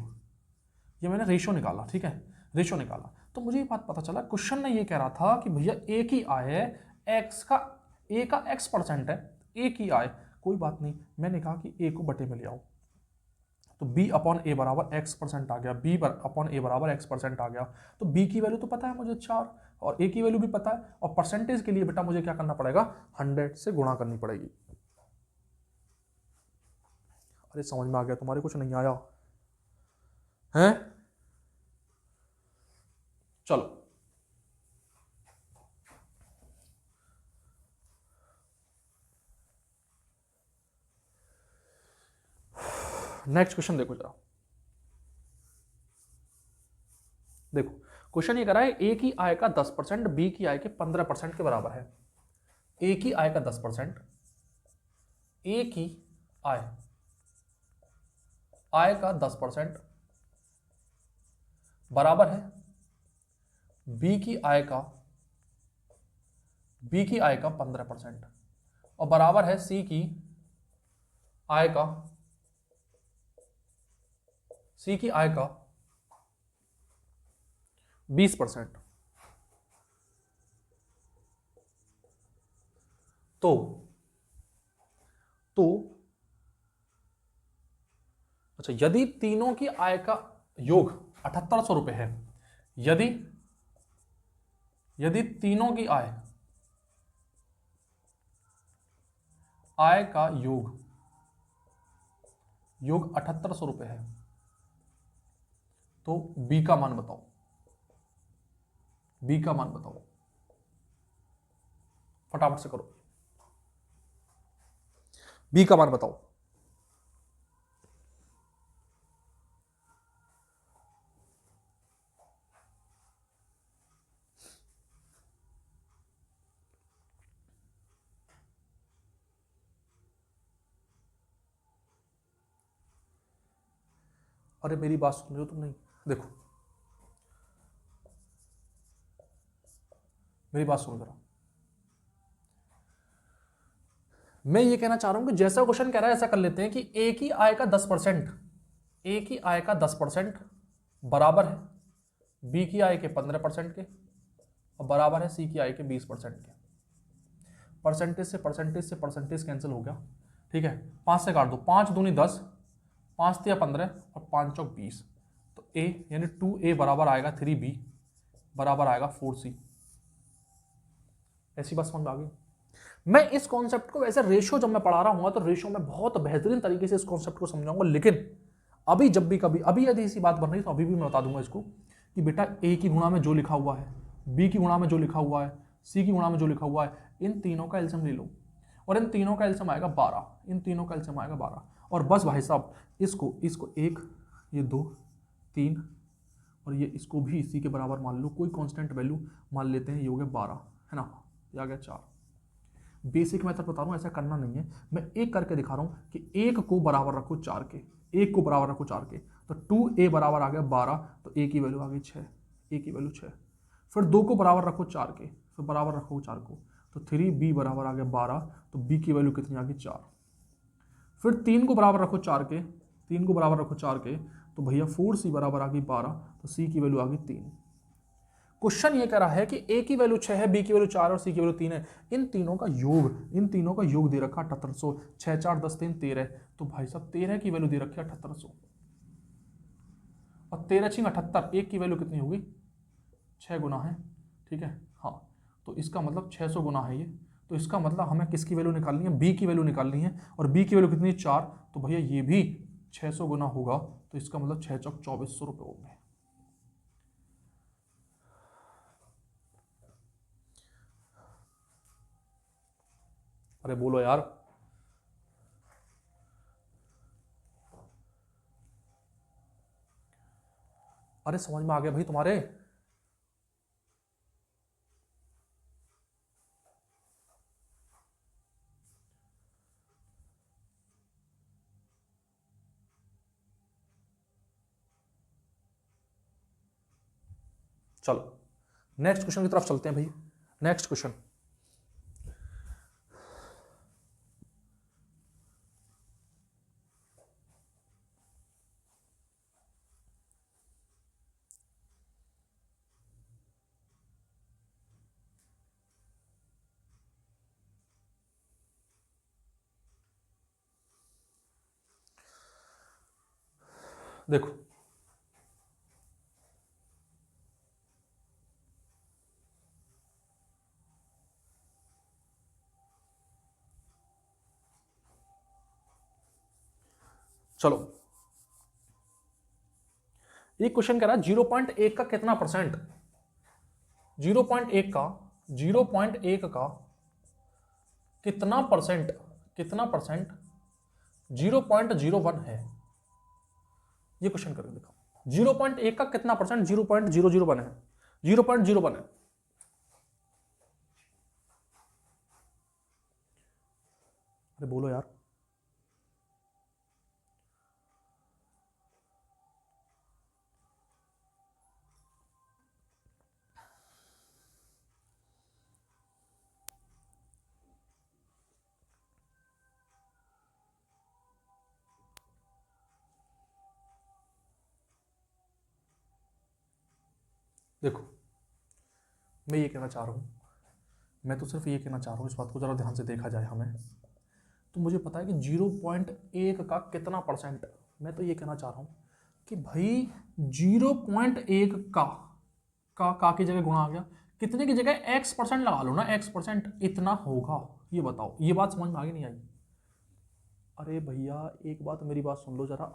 ये मैंने रेशो निकाला, ठीक है, रेशो निकाला। तो मुझे ये बात पता चला, क्वेश्चन में ये कह रहा था कि भैया ए की आय है एक्स का, ए का x% है, ए की आय, कोई बात नहीं, मैंने कहा कि ए को बटे में ले आओ, तो b अपॉन ए बराबर x% आ गया, b अपॉन ए बराबर x% आ गया। तो b की वैल्यू तो पता है मुझे 4, और a की वैल्यू भी पता है, और परसेंटेज के लिए बेटा मुझे क्या करना पड़ेगा, 100 से गुणा करनी पड़ेगी। अरे समझ में आ गया तुम्हारे, कुछ नहीं आया है? चलो नेक्स्ट क्वेश्चन देखो जरा, देखो क्वेश्चन ये करा है ए की आय का 10% बी की आय के 15% के बराबर है। ए की आय का 10%, ए की आय, आय का 10% बराबर है बी की आय का, बी की आय का 15%, और बराबर है सी की आय का, सी की आय का 20%। तो अच्छा, यदि तीनों की आय का योग 7800 रुपए है, यदि तीनों की आय का योग 7800 रुपए है, तो बी का मान बताओ, बी का मान बताओ, फटाफट से करो, बी का मान बताओ। अरे मेरी बात सुन रहे हो तुम? नहीं, देखो मेरी बात सुनो जरा, मैं ये कहना चाह रहा हूं कि जैसा क्वेश्चन कह रहा है ऐसा कर लेते हैं कि ए की आय का 10%, ए की आय का 10% बराबर है बी की आय के 15% के, और बराबर है सी की आय के 20% के। परसेंटेज से परसेंटेज कैंसिल हो गया, ठीक है, 5 से काट दो, 5 दूनी 10, 5 तिया 15, और 5 चौक 20, तो ए यानी 2a बराबर आएगा 3b बराबर आएगा 4c। ऐसी बात समझ में आ गई? मैं इस कॉन्सेप्ट को वैसे रेशो जब मैं पढ़ा रहा हूँ तो रेशो में बहुत बेहतरीन तरीके से इस कॉन्सेप्ट को समझाऊंगा, लेकिन अभी जब भी कभी अभी यदि ऐसी बात बन रही तो अभी भी मैं बता दूंगा इसको कि बेटा ए की गुणा में जो लिखा हुआ है, बी की गुणा में जो लिखा हुआ है, सी की गुणा में जो लिखा हुआ है, इन तीनों का एलसीएम ले लो, और इन तीनों का एलसीएम आएगा 12, इन तीनों का एलसीएम आएगा 12, और बस भाई साहब इसको एक, ये 2, 3, और ये इसको भी इसी के बराबर मान लो, कोई कांस्टेंट वैल्यू मान लेते हैं, ये हो गया 12, है ना, ये आ गया 4। बेसिक मेथड बता रहा हूँ, ऐसा करना नहीं है, मैं एक करके दिखा रहा हूँ कि एक को बराबर रखो 4 के, एक को बराबर रखो 4 के, तो 2a बराबर आ गया 12, तो a की वैल्यू आ गई 6, a की वैल्यू 6। फिर 2 को बराबर रखो 4 के, फिर बराबर रखो 4 को, तो 3b बराबर आ गया 12, तो b की वैल्यू कितनी आ गई 4। फिर 3 को बराबर रखो 4 के, 3 को बराबर रखो 4 के, तो भैया 4c बराबर आ गई 12, तो c की वैल्यू आ गई 3। क्वेश्चन ये कह रहा है कि a की वैल्यू 6 है, b की वैल्यू 4 और c की वैल्यू 3 है, इन तीनों का योग दे रखा 7800, 6 4 10 3 13, तो भाई साहब 13 की वैल्यू दे रखी है 7800, और 13 छिंग 78, एक की वैल्यू कितनी होगी 6 गुना है, ठीक है, हाँ, तो इसका मतलब 600 गुना है ये, तो इसका मतलब हमें किसकी वैल्यू निकालनी है, b की वैल्यू निकालनी है, और b की वैल्यू कितनी 4, तो भैया ये भी 600 गुना होगा, तो इसका मतलब 6 चौक 2400 रुपये होंगे। अरे बोलो यार, अरे समझ में आ गया भाई तुम्हारे? चलो नेक्स्ट क्वेश्चन की तरफ चलते हैं भाई। नेक्स्ट क्वेश्चन, देखो चलो, एक क्वेश्चन कह रहा है 0.1 का कितना परसेंट, 0.1 का 0.1 का कितना परसेंट, कितना परसेंट 0.01 है, ये क्वेश्चन करके दिखाओ। 0.1 का कितना परसेंट 0.001 है, 0.01 है। अरे बोलो यार, देखो मैं ये कहना चाह रहा हूँ, मैं तो सिर्फ ये कहना चाह रहा हूँ, इस बात को ज़रा ध्यान से देखा जाए हमें, तो मुझे पता है कि 0.1 का कितना परसेंट, मैं तो ये कहना चाह रहा हूँ कि भाई 0.1 का की जगह गुणा आ गया, कितने की जगह x% लगा लो ना, x% इतना होगा, ये बताओ, ये बात समझ में आगे नहीं आई? अरे भैया एक बात, मेरी बात सुन लो जरा,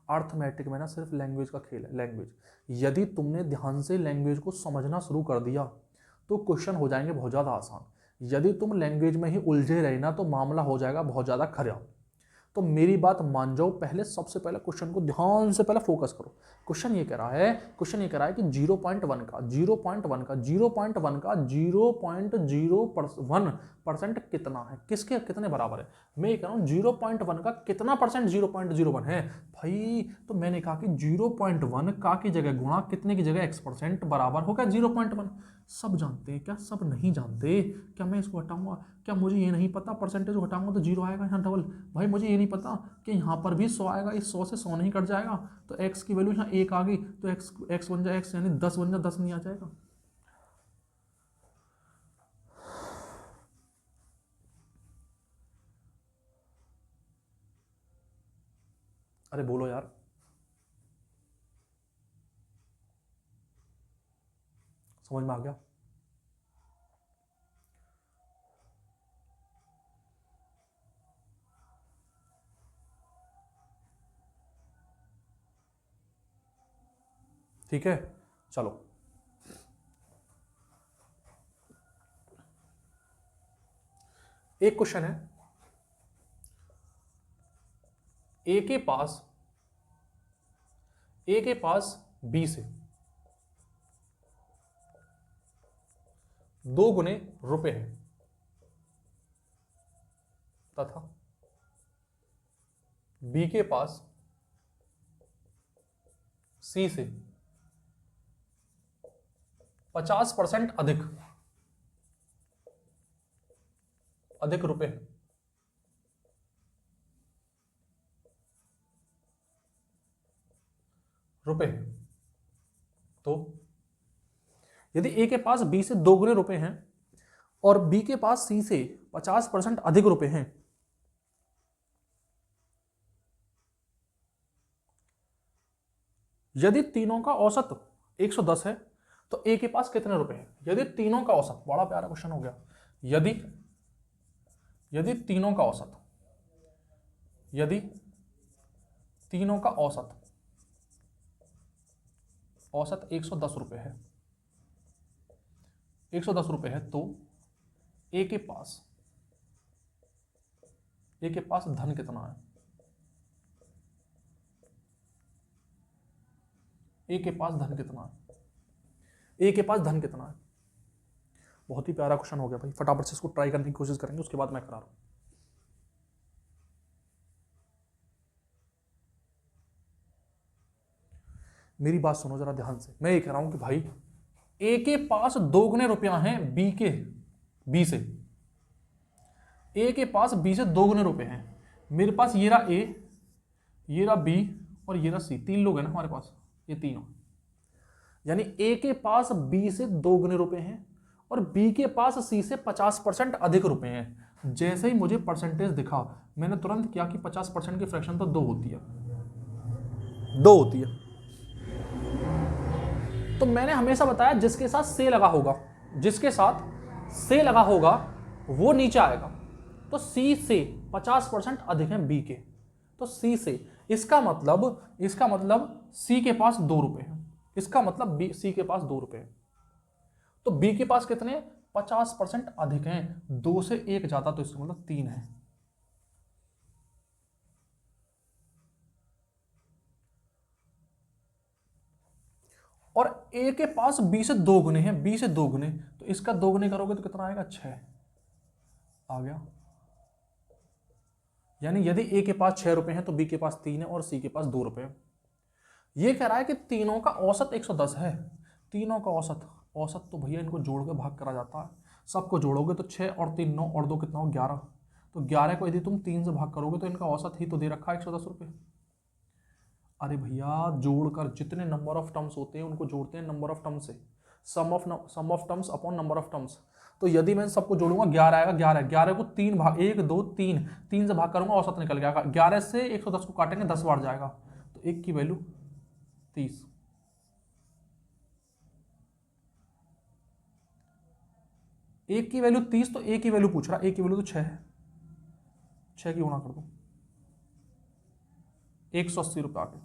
अर्थमेटिक में ना सिर्फ लैंग्वेज का खेल है, लैंग्वेज। यदि तुमने ध्यान से लैंग्वेज को समझना शुरू कर दिया तो क्वेश्चन हो जाएंगे बहुत ज़्यादा आसान। यदि तुम लैंग्वेज में ही उलझे रहे ना तो मामला हो जाएगा बहुत ज़्यादा खराब। तो मेरी बात मान जाओ, पहले सबसे पहले क्वेश्चन को ध्यान से पहले फोकस करो। क्वेश्चन ये कह रहा है कि 0.1 का 0.1 का 0.1 का 0.01% कितना है, किसके कितने बराबर है। मैं ये कह रहा हूँ 0.1 का कितना परसेंट 0.01 है भाई, तो मैंने कहा कि 0.1 का की जगह गुणा कितने की जगह x% बराबर होगा 0.1। सब जानते हैं क्या, सब नहीं जानते क्या? मैं इसको हटाऊंगा क्या, मुझे ये नहीं पता परसेंटेज हटाऊंगा तो 0 आएगा यहाँ डबल? भाई मुझे ये नहीं पता कि यहाँ पर भी 100 आएगा, इस 100 से 100 नहीं कट जाएगा, तो x की वैल्यू यहाँ 1 आ गई तो x बन जाए x, यानी 10 बन जाए 10 नहीं आ जाएगा? अरे बोलो यार, समझ में आ गया? ठीक है चलो, एक क्वेश्चन है, ए के पास बी से 2 गुने रुपए है तथा बी के पास सी से 50% अधिक रुपए है। तो यदि ए के पास बी से 2 गुने रुपए हैं और बी के पास सी से 50% अधिक रुपए हैं, यदि तीनों का औसत 110 है तो ए के पास कितने रुपए हैं? यदि तीनों का औसत, बड़ा प्यारा क्वेश्चन हो गया, यदि तीनों का औसत, यदि तीनों का औसत 110 रुपए है, 110 रुपए है, तो ए के पास धन कितना है? ए के पास धन कितना है? ए के पास धन कितना है? बहुत ही प्यारा क्वेश्चन हो गया भाई, फटाफट से इसको ट्राई करने की कोशिश करेंगे, उसके बाद मैं करा रहा हूं। मेरी बात सुनो जरा ध्यान से, मैं ये कह रहा हूं कि भाई ए के पास दोगुने रुपया हैं बी से, ए के पास बी से दोगुने रुपए हैं। मेरे पास ये रहा ए, ये रहा बी और ये रहा सी, तीन लोग हैं ना हमारे पास, ये तीनों, यानी ए के पास बी से दोगुने रुपए हैं और बी के पास सी से 50% अधिक रुपए हैं। जैसे ही मुझे परसेंटेज दिखा, मैंने तुरंत किया कि 50% की फ्रैक्शन तो 2 होती है, 2 होती है। तो मैंने हमेशा बताया जिसके साथ से लगा होगा, जिसके साथ से लगा होगा वो नीचे आएगा। तो सी से 50% अधिक है बी के, तो सी से, इसका मतलब सी के पास 2 रुपए हैं, इसका मतलब बी सी के पास 2 रुपए हैं। तो बी के पास कितने, 50% अधिक हैं, 2 से 1 ज्यादा, तो इसका मतलब 3 है। और ए के पास बी से 2 गुने हैं, बी से 2 गुने, तो इसका 2 गुने करोगे तो कितना आएगा, 6 आ गया। यानी यदि ए के पास 6 रुपए हैं तो बी के पास 3 है और सी के पास 2 रुपए हैं। ये कह रहा है कि तीनों का औसत 110 है, तीनों का औसत तो भैया इनको जोड़ के भाग करा जाता है, सबको जोड़ोगे तो 6 और 3 9 और 2 कितना हो, 11। तो 11 को यदि तुम 3 से भाग करोगे तो इनका औसत ही तो दे रखा है 110 रुपये। अरे भैया जोड़कर जितने नंबर ऑफ टर्म्स होते हैं उनको जोड़ते हैं नंबर ऑफ टर्म्स से, sum of terms upon number of terms. तो यदि मैं सबको जोड़ूंगा 11 आएगा, 11 को 3 भाग, 1 2 3 से भाग करूंगा, औसत निकल गया। 11 से 110 को काटेंगे 10 बार जाएगा, तो 1 की वैल्यू 30। एक की वैल्यू 30, तो एक की वैल्यू पूछ रहा, एक की वैल्यू तो 6 है, 6 की गुणा कर दो, 180 रुपये आ गए,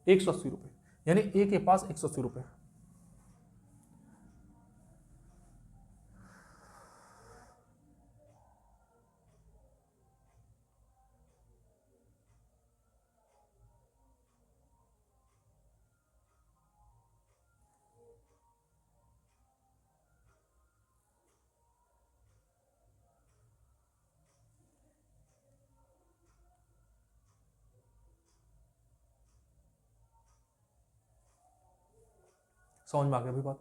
180 रुपये, यानी ए के पास 180 रुपये। समझ में आ गया अभी बात?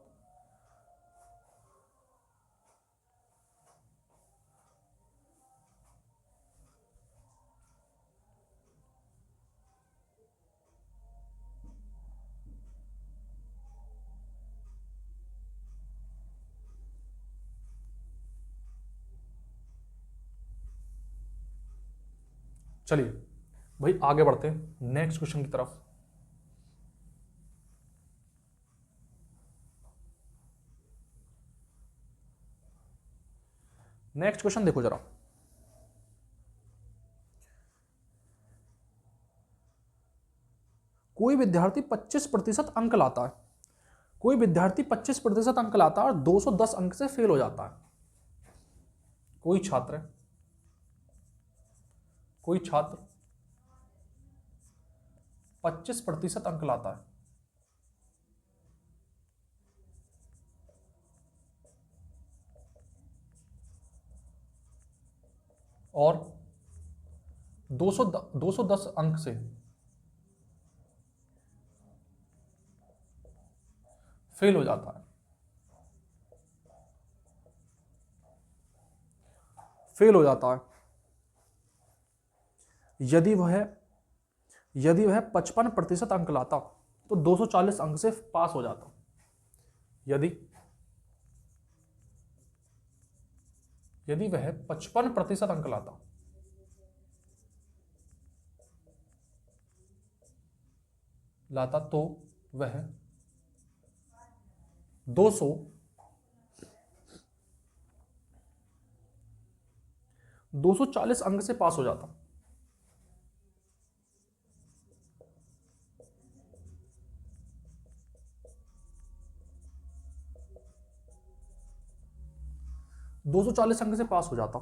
चलिए भाई आगे बढ़ते हैं नेक्स्ट क्वेश्चन की तरफ। नेक्स्ट क्वेश्चन देखो जरा, कोई विद्यार्थी 25% अंक लाता है, कोई विद्यार्थी 25% अंक लाता है और 210 अंक से फेल हो जाता है। कोई छात्र 25% अंक लाता है और 210 अंक से फेल हो जाता है, फेल हो जाता है। यदि वह 55% अंक लाता तो 240 अंक से पास हो जाता। यदि वह 55% अंक लाता तो वह 240 अंक से पास हो जाता। दो 240 अंक से पास हो जाता।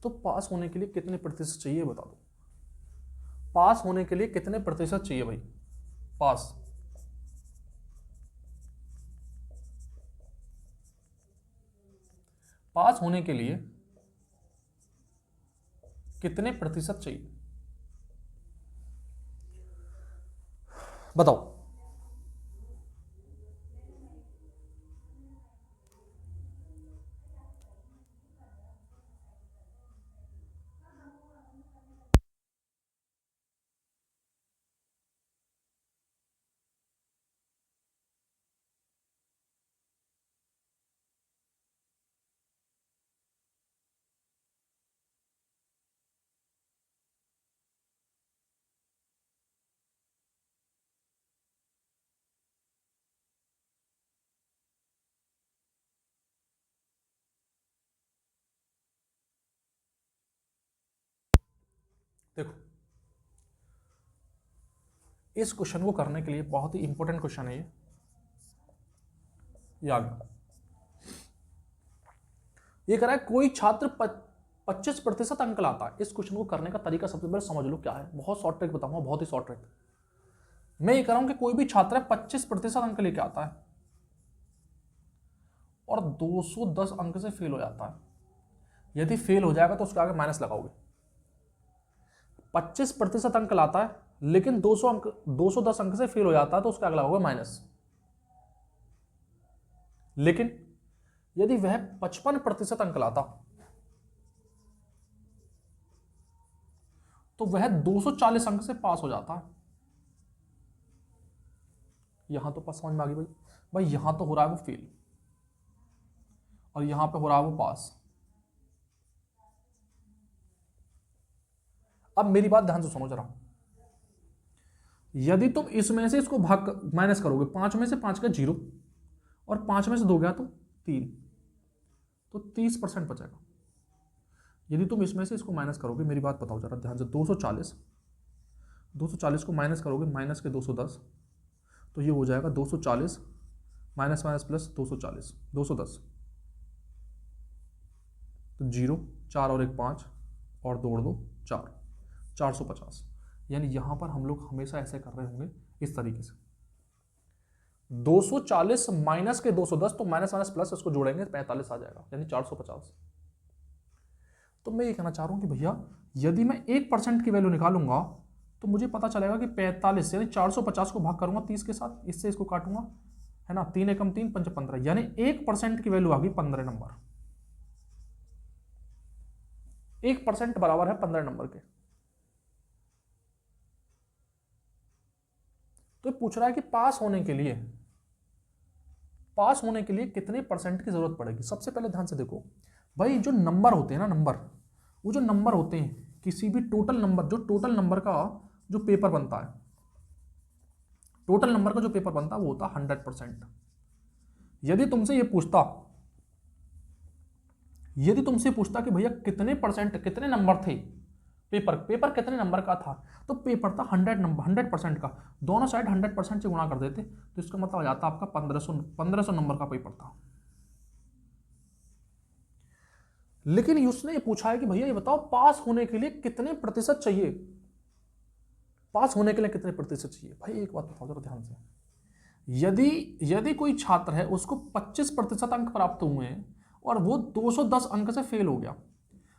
तो पास होने के लिए कितने प्रतिशत चाहिए बता दो, पास होने के लिए कितने प्रतिशत चाहिए भाई, पास होने के लिए कितने प्रतिशत चाहिए? बताओ। देखो, इस क्वेश्चन को करने के लिए बहुत ही इंपॉर्टेंट क्वेश्चन है ये आ गया। ये कह रहा है कोई छात्र 25% अंक लाता है। इस क्वेश्चन को करने का तरीका सबसे पहले समझ लो क्या है। बहुत शॉर्ट ट्रिक बताऊंगा, बहुत ही शॉर्ट ट्रिक। मैं ये कह रहा हूं कि कोई भी छात्र 25% अंक लेके आता है और 210 अंक से फेल हो जाता है। यदि फेल हो जाएगा तो उसके आगे माइनस लगाओगे। 25% अंक लाता है लेकिन 210 अंक से फेल हो जाता है तो उसके आगे लगाओगे माइनस। लेकिन यदि वह 55% अंक लाता तो वह 240 अंक से पास हो जाता है। यहां तो पास समझ में आ गई भाई। भाई यहां तो हो रहा है वो फेल और यहां पे हो रहा है वो पास। अब मेरी बात ध्यान से सुनो जरा। यदि तुम इसमें से इसको भाग माइनस करोगे, 5 में से 5 का 0 और 5 में से 2 गया तो 3, तो 30% बचेगा। यदि तुम इसमें से इसको माइनस करोगे, मेरी बात बताओ जरा ध्यान से, 240 को माइनस करोगे माइनस के 210, तो ये हो जाएगा 240 माइनस माइनस प्लस 240, 210, तो 0, 4 और 1 5 और 2 और 2 4, 450। यानी यहां पर हम लोग हमेशा ऐसे कर रहे होंगे इस तरीके से, 240 माइनस के 210, तो माइनस माइनस प्लस इसको जोड़ेंगे 45 आ जाएगा, यानी 450। तो मैं ये कहना चाह रहा हूं कि भैया यदि मैं 1% की वैल्यू निकालूंगा तो मुझे पता चलेगा कि 45 यानी 450 को भाग करूंगा 30 के साथ, इससे इसको काटूंगा, है ना, 3 एकम 3 पंच 15, यानी 1% की वैल्यू आ गई 15 नंबर। 1% बराबर है 15 नंबर के। तो पूछ रहा है कि पास होने के लिए कितने परसेंट की जरूरत पड़ेगी। सबसे पहले ध्यान से देखो भाई, जो नंबर होते हैं ना, वो जो नंबर होते हैं किसी भी टोटल नंबर का जो पेपर बनता है, वो होता है 100%। यदि तुमसे पूछता कि भैया कितने नंबर थे, पेपर कितने नंबर का था, तो पेपर था 100% का, दोनों साइड 100% से गुणा कर देते तो इसका मतलब आ जाता आपका 1500 नंबर का पेपर था। लेकिन उसने ये पूछा है कि भैया ये बताओ पास होने के लिए कितने प्रतिशत चाहिए। भाई एक बात बताओ जरा ध्यान से, यदि कोई छात्र है उसको 25% अंक प्राप्त हुए हैं और वो 210 अंक से फेल हो गया,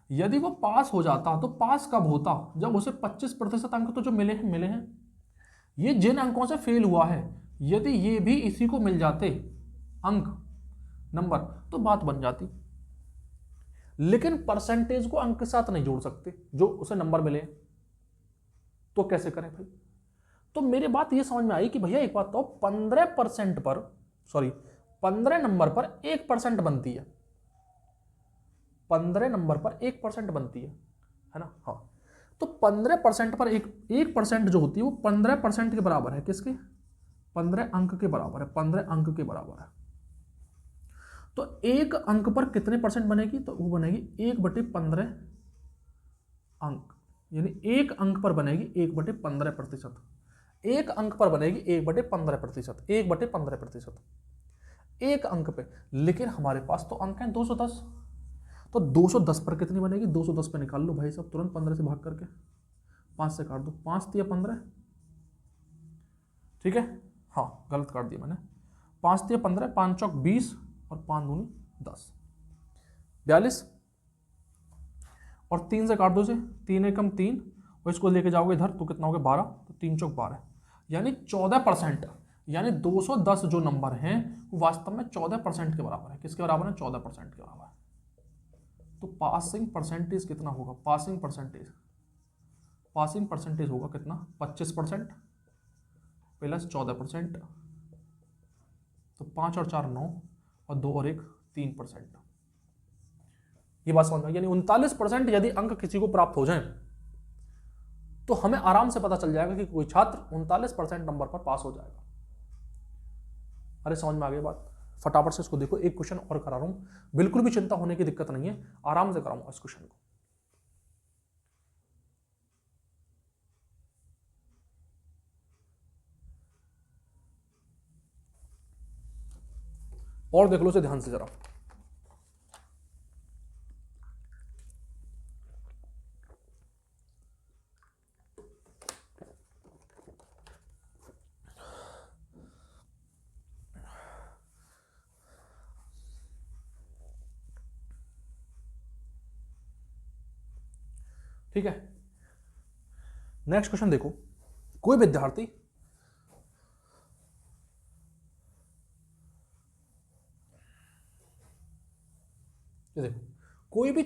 यदि वो पास हो जाता तो पास कब होता, जब उसे 25% अंक तो जो मिले हैं, ये जिन अंकों से फेल हुआ है यदि ये भी इसी को मिल जाते अंक नंबर तो बात बन जाती। लेकिन परसेंटेज को अंक के साथ नहीं जोड़ सकते जो उसे नंबर मिले, तो कैसे करें भाई। तो मेरी बात ये समझ में आई कि भैया एक बात तो 15 नंबर पर 1% बनती है, 15 नंबर पर 1% बनती है ना। हाँ, तो 15% पर 1% जो होती है वो 15% के बराबर है, किसके, 15 अंक के बराबर है, 15 अंक के बराबर है। तो 1 अंक पर कितने परसेंट बनेगी, तो वो बनेगी 1/15 अंक, यानी 1 अंक पर बनेगी 1/15%। 1 अंक पर बनेगी 1/15%, 1/15%, 1 अंक पे। लेकिन हमारे पास तो अंक है 210, तो 210 पर कितनी बनेगी, 210 पे निकाल लो भाई सब तुरंत, 15 से भाग करके 5 से काट दो, 5 दिया 15, ठीक है, हाँ गलत काट दिया मैंने, 5 दिया 15, 5 चौक 20 और 5 दूनी 10, 42 और 3 से काट दो, से 3 एकम 3 और इसको लेके जाओगे इधर तो कितना हो गया 12, तो 3 चौक 12, यानी 14%, यानी 210 जो नंबर हैं वो वास्तव में 14% के बराबर है। किसके बराबर है? 14% के बराबर है। तो पासिंग परसेंटेज कितना होगा? पासिंग परसेंटेज होगा कितना? 25% प्लस 14%, तो 5 और 4 9, और 2 और 1 3%। ये बात समझ में? यानी 39% यदि अंक किसी को प्राप्त हो जाए तो हमें आराम से पता चल जाएगा कि कोई छात्र 39% नंबर पर पास हो जाएगा। अरे समझ में आ गई बात? फटाफट से इसको देखो, एक क्वेश्चन और करा रहा हूं, बिल्कुल भी चिंता होने की दिक्कत नहीं है, आराम से कराऊंगा इस क्वेश्चन को। और देख लो इसे ध्यान से जरा। ठीक है, नेक्स्ट क्वेश्चन देखो। कोई विद्यार्थी ये देखो, कोई भी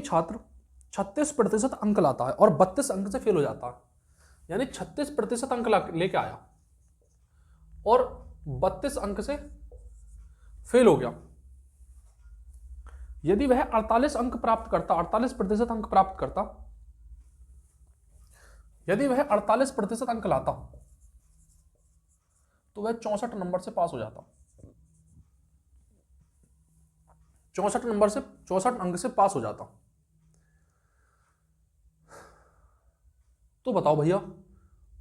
छात्र 36% अंक लाता है और 32 अंक से फेल हो जाता है, यानी 36% अंक लेके आया और 32 अंक से फेल हो गया। यदि वह 48 अंक प्राप्त करता, 48% अंक प्राप्त करता, यदि वह 48% अंक लाता तो वह 64 नंबर से पास हो जाता। 64 अंक से पास हो जाता। तो बताओ भैया,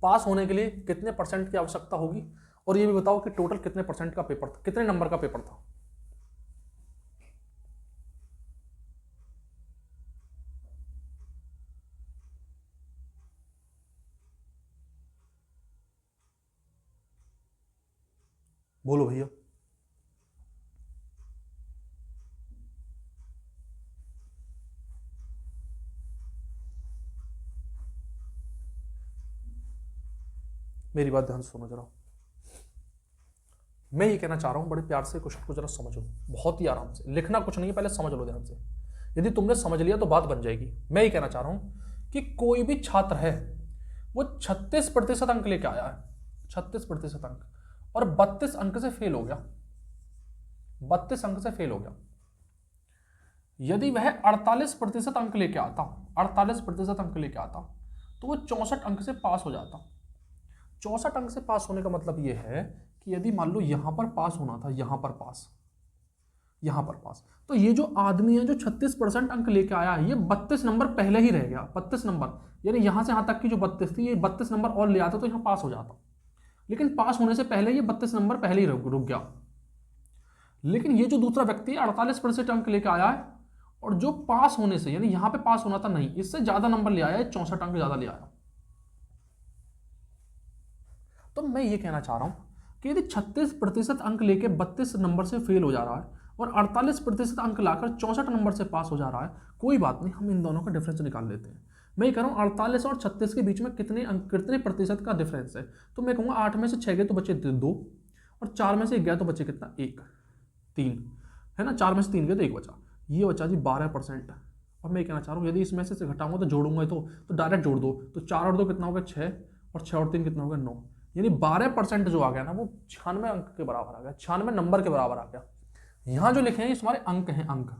पास होने के लिए कितने परसेंट की आवश्यकता होगी, और ये भी बताओ कि टोटल कितने परसेंट का पेपर था, कितने नंबर का पेपर था। बोलो भैया। मेरी बात ध्यान से सुनो जरा, मैं ये कहना चाह रहा हूं, बड़े प्यार से क्वेश्चन को जरा समझो, बहुत ही आराम से, लिखना कुछ नहीं है, पहले समझ लो ध्यान से। यदि तुमने समझ लिया तो बात बन जाएगी। मैं ये कहना चाह रहा हूं कि कोई भी छात्र है वो 36% अंक लेके आया है, 36% अंक, और 32 अंक से फेल हो गया, 32 अंक से फेल हो गया। यदि वह 48% अंक लेके आता, 48% अंक लेके आता, तो वो 64 अंक से पास हो जाता। 64 अंक से पास होने का मतलब यह है कि यदि मान लो यहां पर पास होना था, यहां पर पास, तो ये जो आदमी है जो 36% अंक लेके आया है, ये 32 नंबर पहले ही रह गया, 32 नंबर, यानी यहां से यहां तक की जो 32 थी, ये 32 नंबर और ले आता तो यहां पास हो जाता। लेकिन पास होने से पहले ये 32 नंबर पहले ही रुक गया। लेकिन ये जो दूसरा व्यक्ति 48% अंक लेके आया है, और जो पास होने से, यानी यहां पे पास होना था नहीं, इससे ज्यादा नंबर ले आया है, 64 अंक ज्यादा ले आया। तो मैं ये कहना चाह रहा हूं कि यदि 36% अंक लेके 32 नंबर से फेल हो जा रहा है और 48% अंक लाकर 64 नंबर से पास हो जा रहा है, कोई बात नहीं, हम इन दोनों का डिफरेंस निकाल लेते हैं। मैं ये कह रहा हूँ 48 और 36 के बीच में कितने प्रतिशत का डिफरेंस है, तो मैं कहूँगा 8 में से 6 गए तो बचे 2, और 4 में से 1 गया तो बचे कितना? 1, 3 है ना, 4 में से 3 गए तो 1 बचा, ये बचा जी 12%। और मैं कहना चाह रहा हूँ यदि इसमें से घटाऊंगा तो जोड़ूंगा तो डायरेक्ट जोड़ दो, तो 4 और 2 कितना होगा? 6, और 6 और 3 कितना होगा? 9, यानी 12% जो आ गया ना वो 96 अंक के बराबर आ गया, 96 नंबर के बराबर आ गया। यहां जो लिखे हैं ये हमारे अंक हैं, अंक,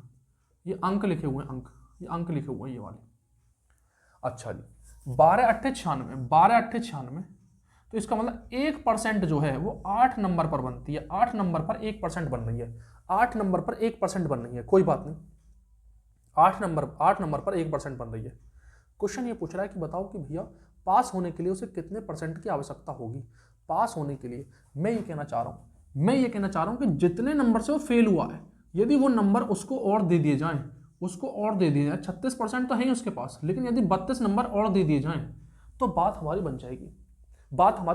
ये अंक लिखे हुए हैं, अंक, ये अंक लिखे हुए हैं ये वाले। अच्छा जी, 12 अट्ठे 96, 12 अट्ठे 96, तो इसका मतलब 1% जो है वो 8 नंबर पर बनती है, 8 नंबर पर 1% बन रही है, 8 नंबर पर 1% बन रही है, कोई बात नहीं, 8 नंबर पर 1% बन रही है। क्वेश्चन ये पूछ रहा है कि बताओ कि भैया पास होने के लिए उसे कितने परसेंट की आवश्यकता होगी। पास होने के लिए मैं ये कहना चाह रहा हूं कि जितने नंबर से वो फेल हुआ है, यदि वो नंबर उसको और दे दिए जाएं, 36% तो है ही उसके पास, लेकिन यदि 32 नंबर और दे दिए जाएं तो बात हमारी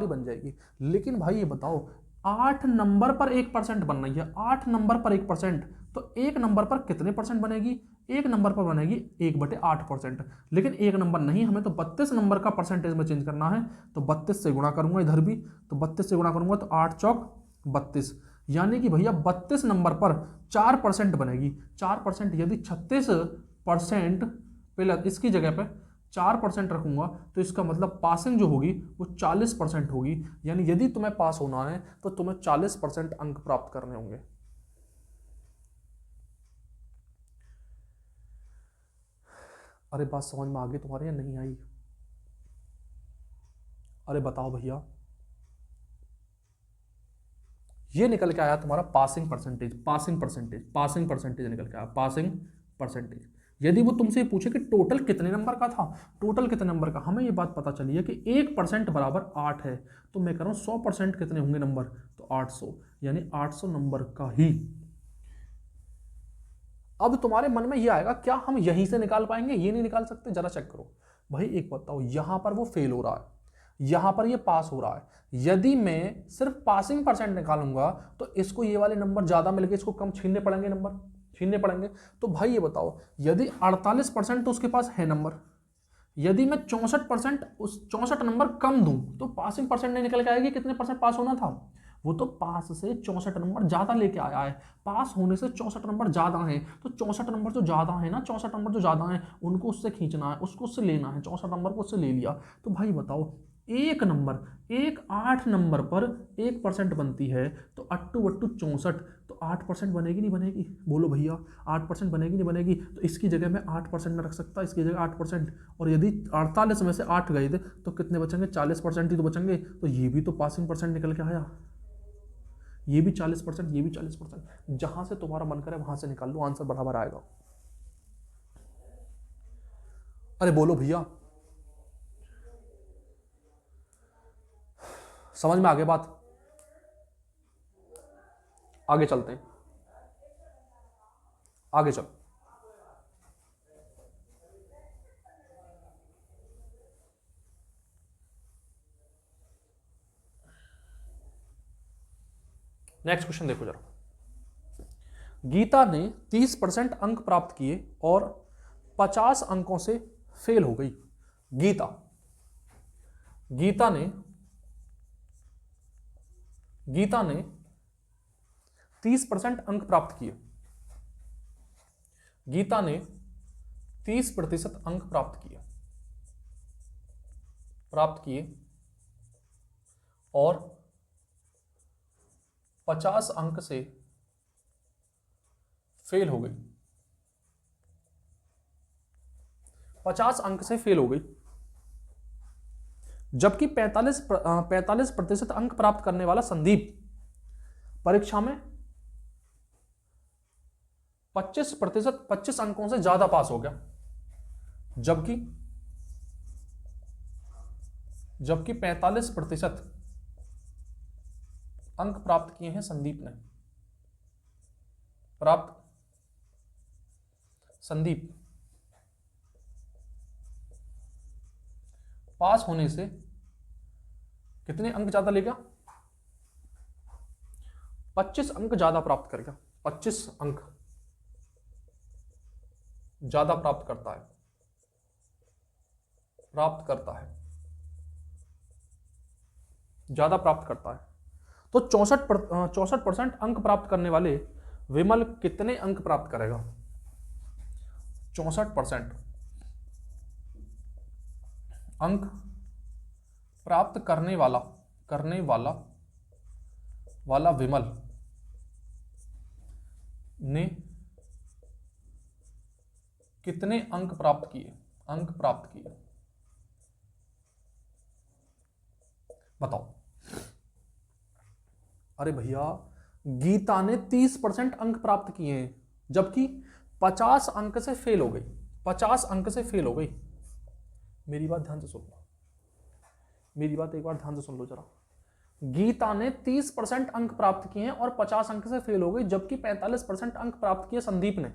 बन जाएगी। लेकिन भाई ये बताओ, 8 नंबर पर 1% बन रही है, 8 नंबर पर 1%, तो एक नंबर पर कितने परसेंट बनेगी, एक नंबर पर बनेगी 1/8%। लेकिन एक नंबर नहीं, हमें तो 32 नंबर का परसेंटेज में चेंज करना है। तो 32 से गुणा करूंगा इधर भी, तो 32 से गुणा करूंगा तो 8 चौक 32, यानी कि भैया 32 नंबर पर 4% बनेगी। 4% यदि 36% पहले इसकी जगह पे 4% रखूंगा तो इसका मतलब पासिंग जो होगी वो 40% होगी। यानी यदि तुम्हें पास होना है तो तुम्हें 40% अंक प्राप्त करने होंगे। अरे बात समझ में आ गई तुम्हारे या नहीं आई? अरे बताओ भैया। ये निकल के आया तुम्हारा passing percentage, passing percentage, passing percentage निकल के आया, पासिंग परसेंटेज। यदि वो तुमसे पूछे कि टोटल कितने नंबर का था, टोटल कितने नंबर का, हमें ये बात पता चली है कि 1% बराबर 8 है। तो मैं कह रहा हूं 100% कितने होंगे नंबर, तो 800, यानी 800 नंबर का ही। अब तुम्हारे मन में ये आएगा क्या हम यहीं से निकाल पाएंगे? ये नहीं निकाल सकते? जरा चेक करो भाई, एक बताओ, यहां पर वो फेल हो रहा है, यहां पर ये पास हो रहा है। यदि मैं सिर्फ पासिंग परसेंट निकालूंगा तो इसको ये वाले नंबर ज्यादा मिल गए, इसको कम छीनने पड़ेंगे, नंबर छीनने पड़ेंगे। तो भाई ये बताओ, यदि 48% तो उसके पास है नंबर, यदि मैं 64% उस 64 नंबर कम दूं तो पासिंग परसेंट नहीं निकल के आएगी, कितने परसेंट पास होना था? वो तो पास से 64 नंबर ज्यादा लेके आया है, पास होने से 64 नंबर ज्यादा है। तो 64 नंबर जो ज्यादा है ना, 64 नंबर जो ज्यादा है उनको उससे खींचना है, उसको उससे लेना है, 64 नंबर को उससे ले लिया। तो भाई बताओ, एक नंबर, एक 8 नंबर पर 1% बनती है, तो 8×8 = 64, तो 8% बनेगी नहीं बनेगी? बोलो भैया, 8% बनेगी नहीं बनेगी? तो इसकी जगह मैं 8% में रख सकता, इसकी जगह 8%। और यदि 48 में से 8 गए थे तो कितने बचेंगे? 40% ही तो बचेंगे। तो ये भी तो पासिंग परसेंट निकल के आया, ये भी 40%, ये भी 40%। जहां से तुम्हारा मन करे वहां से निकाल लो, आंसर बराबर आएगा। अरे बोलो भैया, समझ में आ गई बात? आगे चलते हैं, आगे चलो। नेक्स्ट क्वेश्चन देखो जरा। गीता ने 30% अंक प्राप्त किए और 50 अंकों से फेल हो गई। गीता गीता ने गीता ने 30% अंक प्राप्त किए, गीता ने 30% अंक प्राप्त किए और 50 अंक से फेल हो गई, 50 अंक से फेल हो गई। जबकि 45% अंक प्राप्त करने वाला संदीप परीक्षा में 25 अंकों से ज्यादा पास हो गया। जबकि 45% अंक प्राप्त किए हैं संदीप ने, संदीप पास होने से कितने अंक ज्यादा लेगा? 25 अंक ज्यादा प्राप्त करेगा, 25 अंक ज्यादा प्राप्त करता है, ज्यादा प्राप्त करता है। तो 64% अंक प्राप्त करने वाले विमल कितने अंक प्राप्त करेगा? 64% अंक प्राप्त करने वाला विमल ने कितने अंक प्राप्त किए? बताओ। अरे भैया, गीता ने 30% अंक प्राप्त किए हैं, जबकि 50 अंक से फेल हो गई, 50 अंक से फेल हो गई। मेरी बात ध्यान से सुन लो, मेरी बात एक बार ध्यान से सुन लो जरा। गीता ने 30% अंक प्राप्त किए हैं और 50 अंक से फेल हो गई, जबकि 45% अंक प्राप्त किए संदीप ने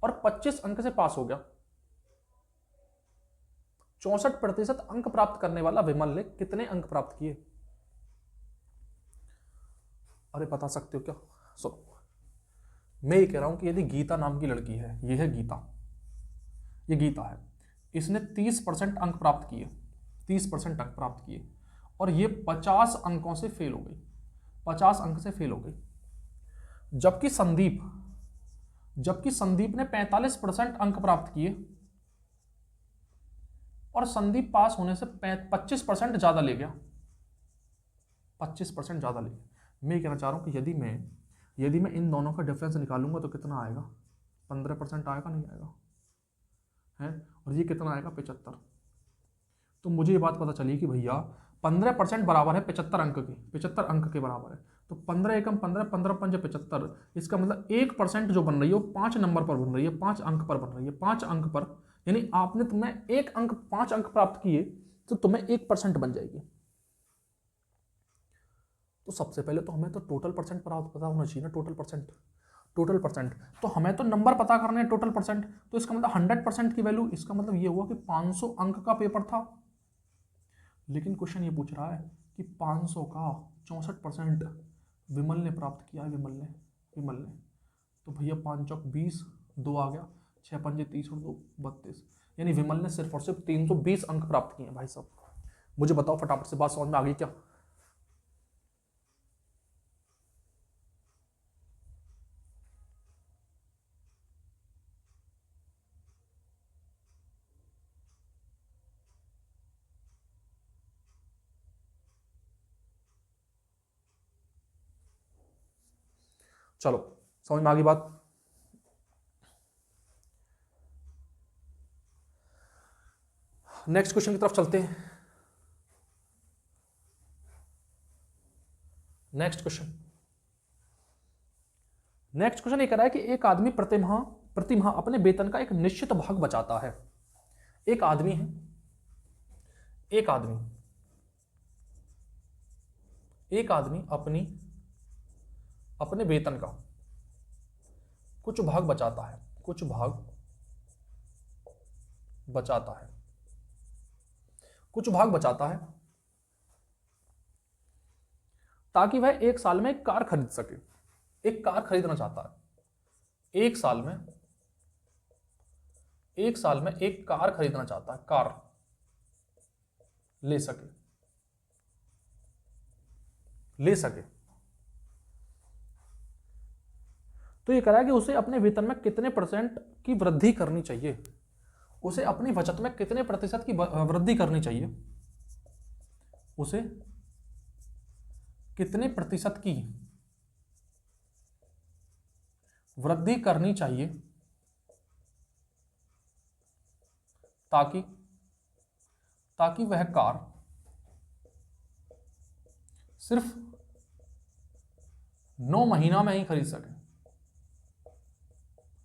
और 25 अंक से पास हो गया। 64% अंक प्राप्त करने वाला विमल ने कितने अंक प्राप्त किए? अरे बता सकते हो क्या? सुनो, मैं ये कह रहा हूं कि यदि गीता नाम की लड़की है, ये है गीता, ये गीता है, इसने 30% अंक प्राप्त किए, 30% अंक प्राप्त किए, और ये 50 अंकों से फेल हो गई, 50 अंक से फेल हो गई। जबकि संदीप ने 45% अंक प्राप्त किए और संदीप पास होने से 25% ज्यादा ले गया, 25% ज्यादा ले गया। मैं कहना चाह रहा हूं कि यदि मैं इन दोनों का डिफरेंस निकालूंगा तो कितना आएगा, 15% आएगा, नहीं आएगा है, और ये कितना आएगा, 75। तो मुझे ये बात पता चली कि भैया 15% बराबर है 75 अंक के, 75 अंक के बराबर है। तो 15 एकम 15, 15 पंज 75, इसका मतलब 1% जो बन रही है वो 5 नंबर पर बन रही है, 5 अंक पर बन रही है, 5 अंक पर, यानी तुम्हें 5 अंक प्राप्त किए तो तुम्हें 1% बन जाएगी। तो सबसे पहले तो हमें तो टोटल परसेंट पता होना चाहिए ना, टोटल परसेंट। तो हमें तो नंबर पता करने हैं टोटल परसेंट, तो इसका मतलब 100% की वैल्यू, इसका मतलब ये हुआ कि 500 अंक का पेपर था, लेकिन क्वेश्चन ये पूछ रहा है कि 500 का 64% विमल ने प्राप्त किया है, विमल ने। तो भैया 5 चौक 20, 2 आ गया, 6 पंजे 30 और 2 32, यानी विमल ने सिर्फ और सिर्फ 320 अंक प्राप्त किए हैं। भाई साहब मुझे बताओ फटाफट से, बात समझ में आ गई क्या? चलो समझ में आ गई बात। नेक्स्ट क्वेश्चन की तरफ चलते हैं। नेक्स्ट क्वेश्चन ये कह रहा है कि एक आदमी प्रतिमाह अपने वेतन का एक निश्चित भाग बचाता है। एक आदमी अपने वेतन का कुछ भाग बचाता है ताकि वह एक साल में एक कार खरीद सके। एक कार खरीदना चाहता है, एक साल में एक कार खरीदना चाहता है, कार ले सके। तो ये कह रहा है कि उसे अपने वेतन में कितने % की वृद्धि करनी चाहिए, उसे अपनी बचत में कितने प्रतिशत की वृद्धि करनी चाहिए, उसे कितने प्रतिशत की वृद्धि करनी चाहिए ताकि वह कार सिर्फ 9 महीना में ही खरीद सके।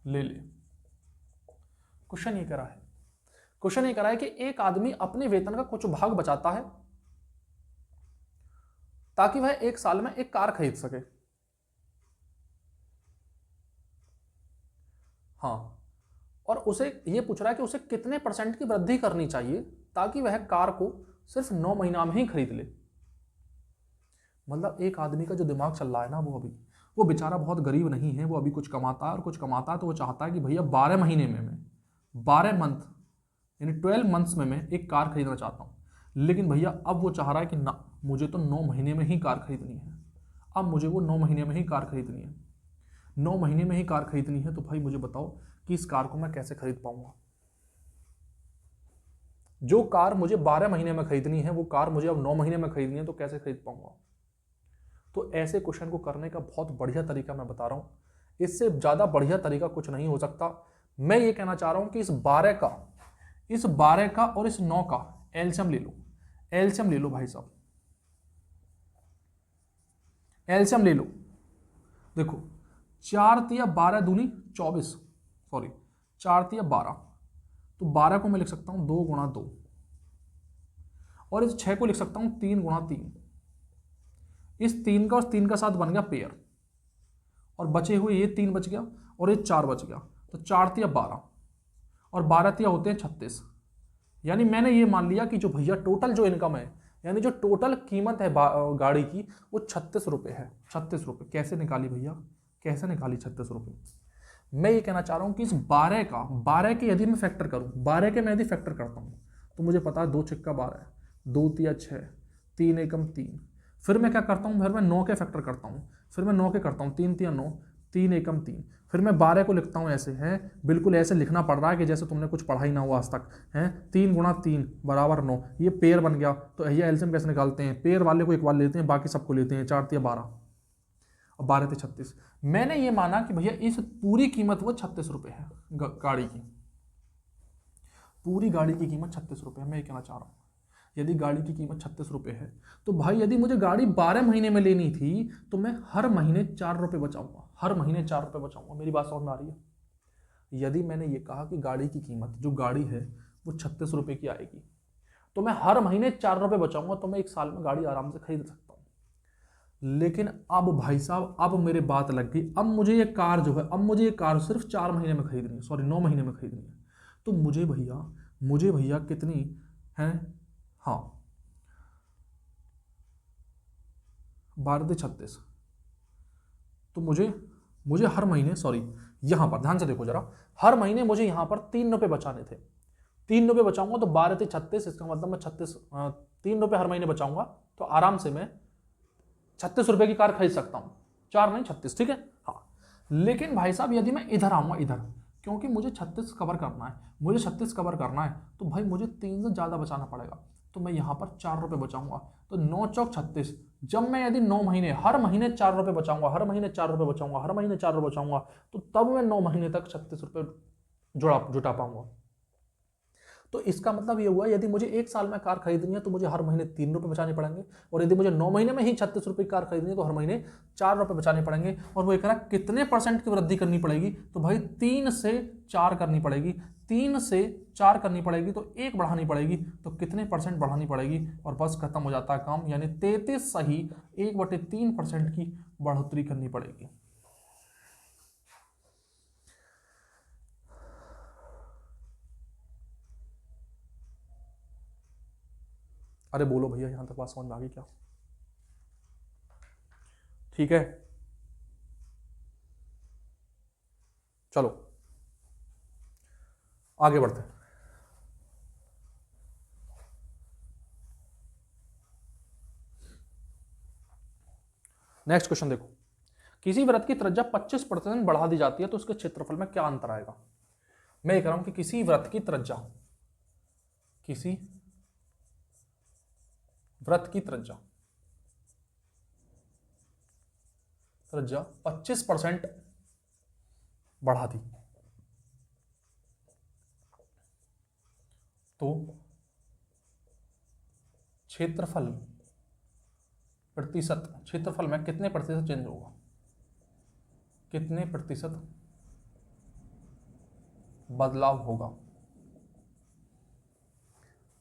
ले क्वेश्चन ये कह रहा है कि एक आदमी अपने वेतन का कुछ भाग बचाता है ताकि वह एक साल में एक कार खरीद सके। हाँ, और उसे यह पूछ रहा है कि उसे कितने % की वृद्धि करनी चाहिए ताकि वह कार को सिर्फ 9 महीना में ही खरीद ले। मतलब एक आदमी का जो दिमाग चल रहा है ना, वो बेचारा बहुत गरीब नहीं है, वो अभी कुछ कमाता है, और कुछ कमाता है तो वो चाहता है कि भैया 12 महीने में मैं 12 मंथ यानी 12 मंथ्स में मैं एक कार खरीदना चाहता हूँ। लेकिन भैया अब वो चाह रहा है कि ना, मुझे तो 9 महीने में ही कार खरीदनी है। अब मुझे वो 9 महीने में ही कार खरीदनी है, 9 महीने में ही कार खरीदनी है। तो भाई मुझे बताओ कि इस कार को मैं कैसे खरीद पाऊंगा? जो कार मुझे 12 महीने में खरीदनी है, वो कार मुझे अब 9 महीने में खरीदनी है, तो कैसे खरीद पाऊंगा? तो ऐसे क्वेश्चन को करने का बहुत बढ़िया तरीका मैं बता रहा हूँ, इससे ज़्यादा बढ़िया तरीका कुछ नहीं हो सकता। मैं ये कहना चाह रहा हूँ कि इस 12 का और इस 9 का एलसीएम ले लो भाई साहब, एलसीएम ले लो। देखो 4 तिया 12 दूनी 24, 4 तिया 12, तो 12 को मैं लिख सकता हूँ 2 गुणा 2, और इस 6 को लिख सकता हूँ 3 गुणा 3। इस 3 का और 3 का साथ बन गया पेयर, और बचे हुए ये 3 बच गया और ये 4 बच गया, तो 4 तिया 12 और 12 तिया होते हैं 36। यानी मैंने ये मान लिया कि जो भैया टोटल जो इनकम है, यानी जो टोटल कीमत है गाड़ी की, वो 36 रुपये है। 36 रुपये कैसे निकाली भैया? कैसे निकाली 36 रुपये? मैं ये कहना चाह रहा हूँ कि इस 12 के यदि मैं फैक्टर करूँ, 12 के मैं यदि फैक्टर करता हूँ तो मुझे पता है 2 छिक्का 12, 2 तिया 6, 3 एकम 3। फिर मैं क्या करता हूँ, फिर मैं 9 के फैक्टर करता हूँ, फिर मैं 9 के करता हूँ, 3 तिया 9, 3 एकम 3। फिर मैं 12 को लिखता हूँ ऐसे, है बिल्कुल ऐसे लिखना पड़ रहा है कि जैसे तुमने कुछ पढ़ा ही ना हुआ आज तक, है 3 गुणा 3 बराबर 9, ये पेयर बन गया। तो ये एलसीएम कैसे निकालते हैं, पेयर वाले को एक बार लेते हैं, बाकी सबको लेते हैं, 4 तिया 12 और 12 ते 36। मैंने ये माना कि भैया इस पूरी कीमत वो 36 रुपये है, गाड़ी की पूरी गाड़ी की कीमत 36 रुपये है। मैं ये कहना चाह रहा हूँ यदि गाड़ी की कीमत 36 रुपये है तो भाई यदि मुझे गाड़ी 12 महीने में लेनी थी तो मैं हर महीने 4 रुपये बचाऊंगा, हर महीने 4 रुपये बचाऊंगा। मेरी बात समझ में आ रही है? यदि मैंने ये कहा कि गाड़ी की कीमत जो गाड़ी है वो 36 रुपये की आएगी तो मैं हर महीने 4 रुपये बचाऊंगा, तो मैं एक साल में गाड़ी आराम से खरीद सकता हूँ। लेकिन अब भाई साहब, अब मेरे बात लग गई, अब मुझे ये कार जो है, अब मुझे ये कार सिर्फ 4 महीने में खरीदनी है, सॉरी 9 महीने में खरीदनी है। तो मुझे भैया कितनी है, हाँ 12 ते 36, तो मुझे हर महीने, सॉरी यहाँ पर ध्यान से देखो जरा, हर महीने मुझे यहाँ पर 3 रुपये बचाने थे। 3 रुपये बचाऊंगा तो 12 ते 36, इसका मतलब मैं 3 रुपये हर महीने बचाऊंगा तो आराम से मैं 36 रुपये की कार खरीद सकता हूँ, 4 नहीं 36, ठीक है। हाँ, लेकिन भाई साहब यदि मैं इधर आऊँगा, इधर, क्योंकि मुझे 36 कवर करना है, तो भाई मुझे 3 से ज़्यादा बचाना पड़ेगा, तो मैं यहाँ पर 4 रुपये बचाऊंगा। तो 9 चौक 36, जब मैं यदि 9 महीने हर महीने 4 रुपये बचाऊंगा, हर महीने 4 रुपये बचाऊंगा, हर महीने 4 रुपये बचाऊंगा, तो तब मैं 9 महीने तक 36 रुपये जुटा पाऊंगा। तो इसका मतलब ये हुआ यदि मुझे एक साल में कार खरीदनी है तो मुझे हर महीने 3 रुपये बचाने पड़ेंगे, और यदि मुझे 9 महीने में ही 36 रुपये की कार खरीदनी है तो हर महीने 4 रुपये बचाने पड़ेंगे। और वो एक कितने % की वृद्धि करनी पड़ेगी, तो भाई 3 से 4 करनी पड़ेगी, 3 से 4 करनी पड़ेगी, तो 1 बढ़ानी पड़ेगी, तो कितने % बढ़ानी पड़ेगी, और बस खत्म हो जाता है काम। यानी 33 सही 1/3% की बढ़ोतरी करनी पड़ेगी। अरे बोलो भैया, यहां तक बात समझ में आ गई क्या? ठीक है, चलो आगे बढ़ते हैं। नेक्स्ट क्वेश्चन देखो, किसी वृत्त की त्रिज्या 25% बढ़ा दी जाती है तो उसके क्षेत्रफल में क्या अंतर आएगा? मैं ये कह रहा हूं कि किसी वृत्त की त्रिज्या 25% बढ़ा दी तो क्षेत्रफल में कितने प्रतिशत चेंज होगा, कितने प्रतिशत बदलाव होगा?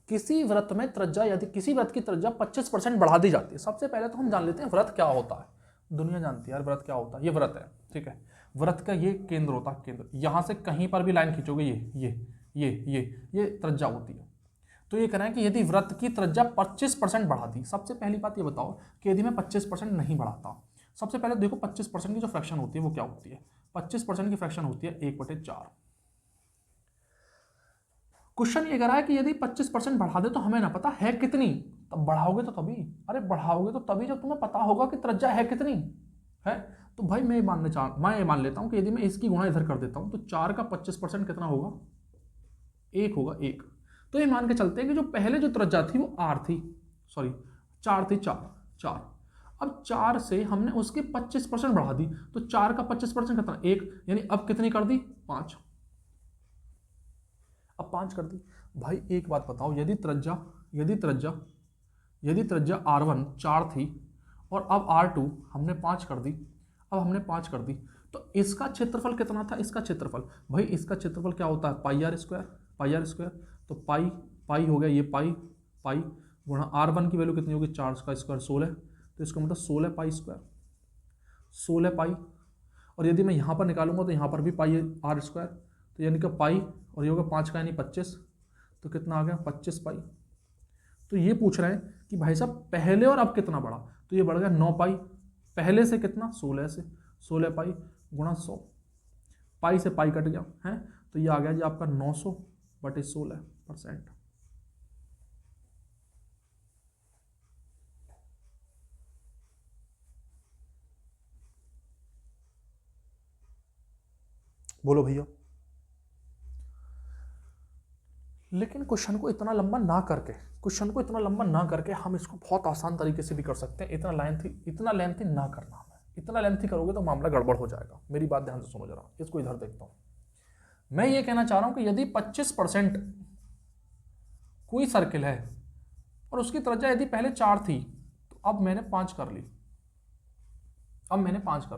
किसी वृत्त में त्रिज्या, यदि किसी वृत्त की त्रिज्या 25% बढ़ा दी जाती है, सबसे पहले तो हम जान लेते हैं वृत्त क्या होता है। दुनिया जानती है यार वृत्त क्या होता है। ये वृत्त है, ठीक है, वृत्त का ये केंद्र होता है, केंद्र, यहां से कहीं पर भी लाइन खींचोगे ये त्रिज्या होती है। तो ये कह रहे हैं कि यदि वृत्त की त्रिज्या 25% बढ़ा दी, सबसे पहली बात ये बताओ कि यदि मैं 25% नहीं बढ़ाता, सबसे पहले देखो 25% की जो फ्रैक्शन होती है वो क्या होती है? 25% की फ्रैक्शन होती है 1/4। क्वेश्चन ये कह रहा है कि यदि 25% बढ़ा दे तो हमें ना पता है कितनी, तब बढ़ाओगे तो तभी, अरे बढ़ाओगे तो तभी जब तुम्हें पता होगा कि त्रिज्या है कितनी है। तो भाई मैं ये मान लेता हूं कि यदि मैं इसकी गुणा इधर कर देता हूं तो 4 का 25% कितना होगा? 1 होगा, 1। तो ये मान के चलते हैं कि जो पहले जो त्रिज्या थी वो r थी, सॉरी 4 थी, 4। अब 4 से हमने उसके 25% बढ़ा दी, तो 4 का 25% कितना? 1, यानी अब कितनी कर दी? 5। अब 5 कर दी। भाई एक बात बताओ, यदि त्रिज्या r1 4 थी और अब r2 हमने 5 कर दी, तो इसका क्षेत्रफल कितना था? इसका क्षेत्रफल, भाई इसका क्षेत्रफल क्या होता है? पाई आर स्क्वायर। तो पाई हो गया, ये पाई गुणा r1 की वैल्यू कितनी होगी? 4 का स्क्वायर 16, तो इसका मतलब 16 पाई स्क्वायर, 16 पाई। और यदि मैं यहाँ पर निकालूंगा तो यहाँ पर भी पाई आर स्क्वायर, तो यानी कि पाई और ये होगा 5 का यानी 25, तो कितना आ गया? 25 पाई। तो ये पूछ रहे हैं कि भाई साहब पहले और अब कितना बढ़ा, तो ये बढ़ गया 9 पाई, पहले से कितना? 16 से, 16 पाई गुणा 100, पाई से पाई कट गया है, तो ये आ गया जी आपका 900/16%। बोलो भैया। लेकिन क्वेश्चन को इतना लंबा ना करके हम इसको बहुत आसान तरीके से भी कर सकते हैं। इतना लेंथी ना करना हमें, इतना लेंथी करोगे तो मामला गड़बड़ हो जाएगा। मेरी बात ध्यान से सुनो जरा, इसको इधर देखता हूं। मैं ये कहना चाह रहा हूं कि यदि 25% कोई सर्किल है और उसकी त्रिज्या यदि पहले 4 थी, तो अब मैंने 5 कर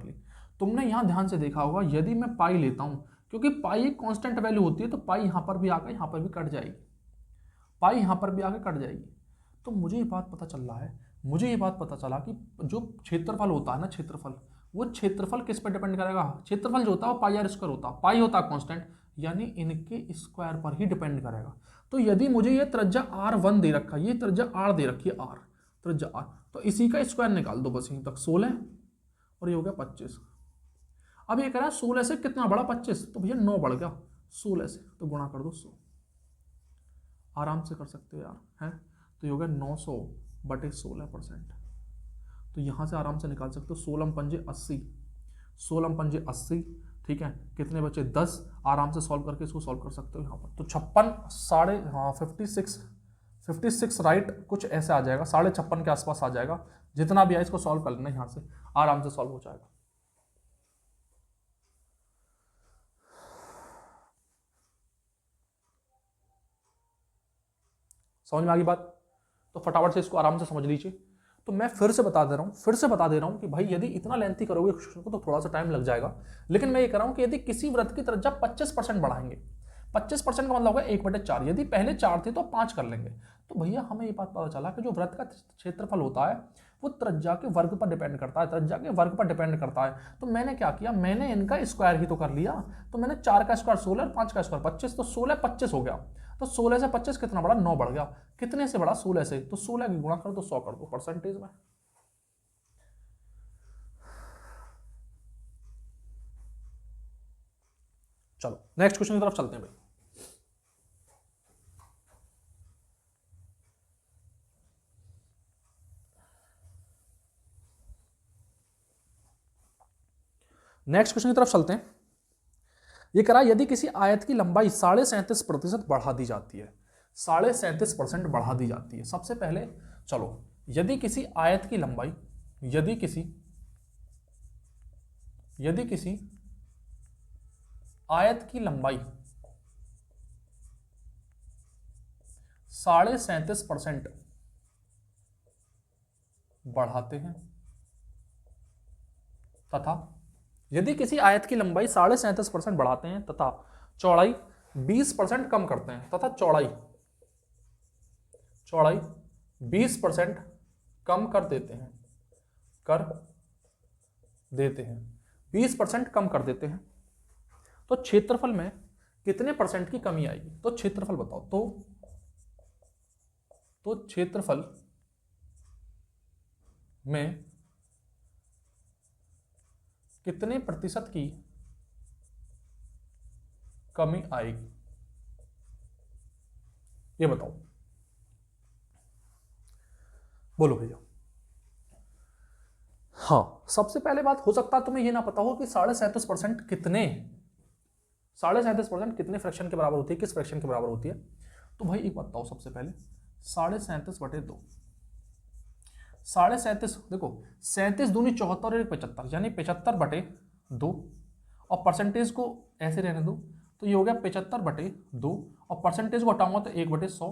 ली, तुमने यहां ध्यान से देखा होगा, यदि मैं पाई लेता हूं, क्योंकि पाई एक कांस्टेंट वैल्यू होती है, तो पाई यहां पर भी आकर यहां पर भी कट जाएगी, पाई यहां पर भी आकर कट जाएगी। तो मुझे ये बात पता चला कि जो क्षेत्रफल होता है ना, वो क्षेत्रफल किस पर डिपेंड करेगा? क्षेत्रफल जो होता है वो पाई आर स्क्वायर होता है, पाई होता है कांस्टेंट, यानी इनके स्क्वायर पर ही डिपेंड करेगा। तो यदि मुझे ये त्रिज्या R1 दे रखा है, ये त्रिज्या R दे रखी है, त्रिज्या R, तो इसी का स्क्वायर निकाल दो बस यहीं तक, 16 और ये हो गया 25। अब ये कह रहा है 16 से कितना बड़ा 25, तो भैया 9 बढ़ गया 16 से, तो गुणा कर दो 100, आराम से कर सकते हो यार, है। तो ये हो गया 900/16%। तो यहाँ से आराम से निकाल सकते हो, 16 पंजे 80, ठीक है, कितने बचे 10, आराम से सॉल्व करके इसको सॉल्व कर सकते हो यहाँ पर। तो 56 राइट, कुछ ऐसे आ जाएगा, 56.5 के आसपास आ जाएगा। जितना भी है इसको सॉल्व कर लेना, यहाँ से आराम से सॉल्व हो जाएगा। समझ में आ गई बात? तो फटाफट से इसको आराम से समझ लीजिए। तो मैं फिर से बता दे रहा हूं कि भाई यदि इतना लेंथी करोगे क्वेश्चन को तो थोड़ा सा टाइम लग जाएगा, लेकिन मैं ये कह रहा हूं कि यदि किसी वृत्त की त्रिज्या 25% बढ़ाएंगे, 25% का मतलब होगा 1/4, यदि पहले 4 थी तो 5 कर लेंगे। तो भैया हमें ये बात पता चला कि जो वृत्त का क्षेत्रफल होता है वो त्रिज्या के वर्ग पर डिपेंड करता है, तो मैंने क्या किया, मैंने इनका स्क्वायर ही तो कर लिया। तो मैंने 4 का स्क्वायर 16 और 5 का स्क्वायर 25, तो 16 25 हो गया। तो 16 से 25 कितना बड़ा, 9 बढ़ गया। कितने से बड़ा, 16 से, तो 16 की गुणा कर दो 100 कर दो परसेंटेज में। चलो नेक्स्ट क्वेश्चन की तरफ चलते हैं भाई। नेक्स्ट क्वेश्चन की तरफ चलते हैं। ये करा, यदि किसी आयत की लंबाई 37.5% बढ़ा दी जाती है, 37.5% बढ़ा दी जाती है। सबसे पहले चलो, यदि किसी आयत की लंबाई, यदि किसी आयत की लंबाई 37.5% बढ़ाते हैं, तथा यदि किसी आयत की लंबाई 37.5% बढ़ाते हैं तथा चौड़ाई 20% कम करते हैं, तथा चौड़ाई 20% कम कर देते हैं, 20% कम कर देते हैं, तो क्षेत्रफल में कितने परसेंट की कमी आएगी? तो क्षेत्रफल बताओ। तो क्षेत्रफल में कितने प्रतिशत की कमी आएगी, ये बताओ। बोलो भैया। हाँ, सबसे पहले बात, हो सकता है तुम्हें ये ना पता हो कि 37.5% कितने फ्रैक्शन के बराबर होती है, किस फ्रैक्शन के बराबर होती है। तो भाई एक बात बताओ, सबसे पहले 37/2, 37.5, देखो 37 दूनी 74 और 75, यानी 75/2, और परसेंटेज को ऐसे रहने दो, तो ये हो गया 75/2, और परसेंटेज को हटाऊंगा तो 1/100,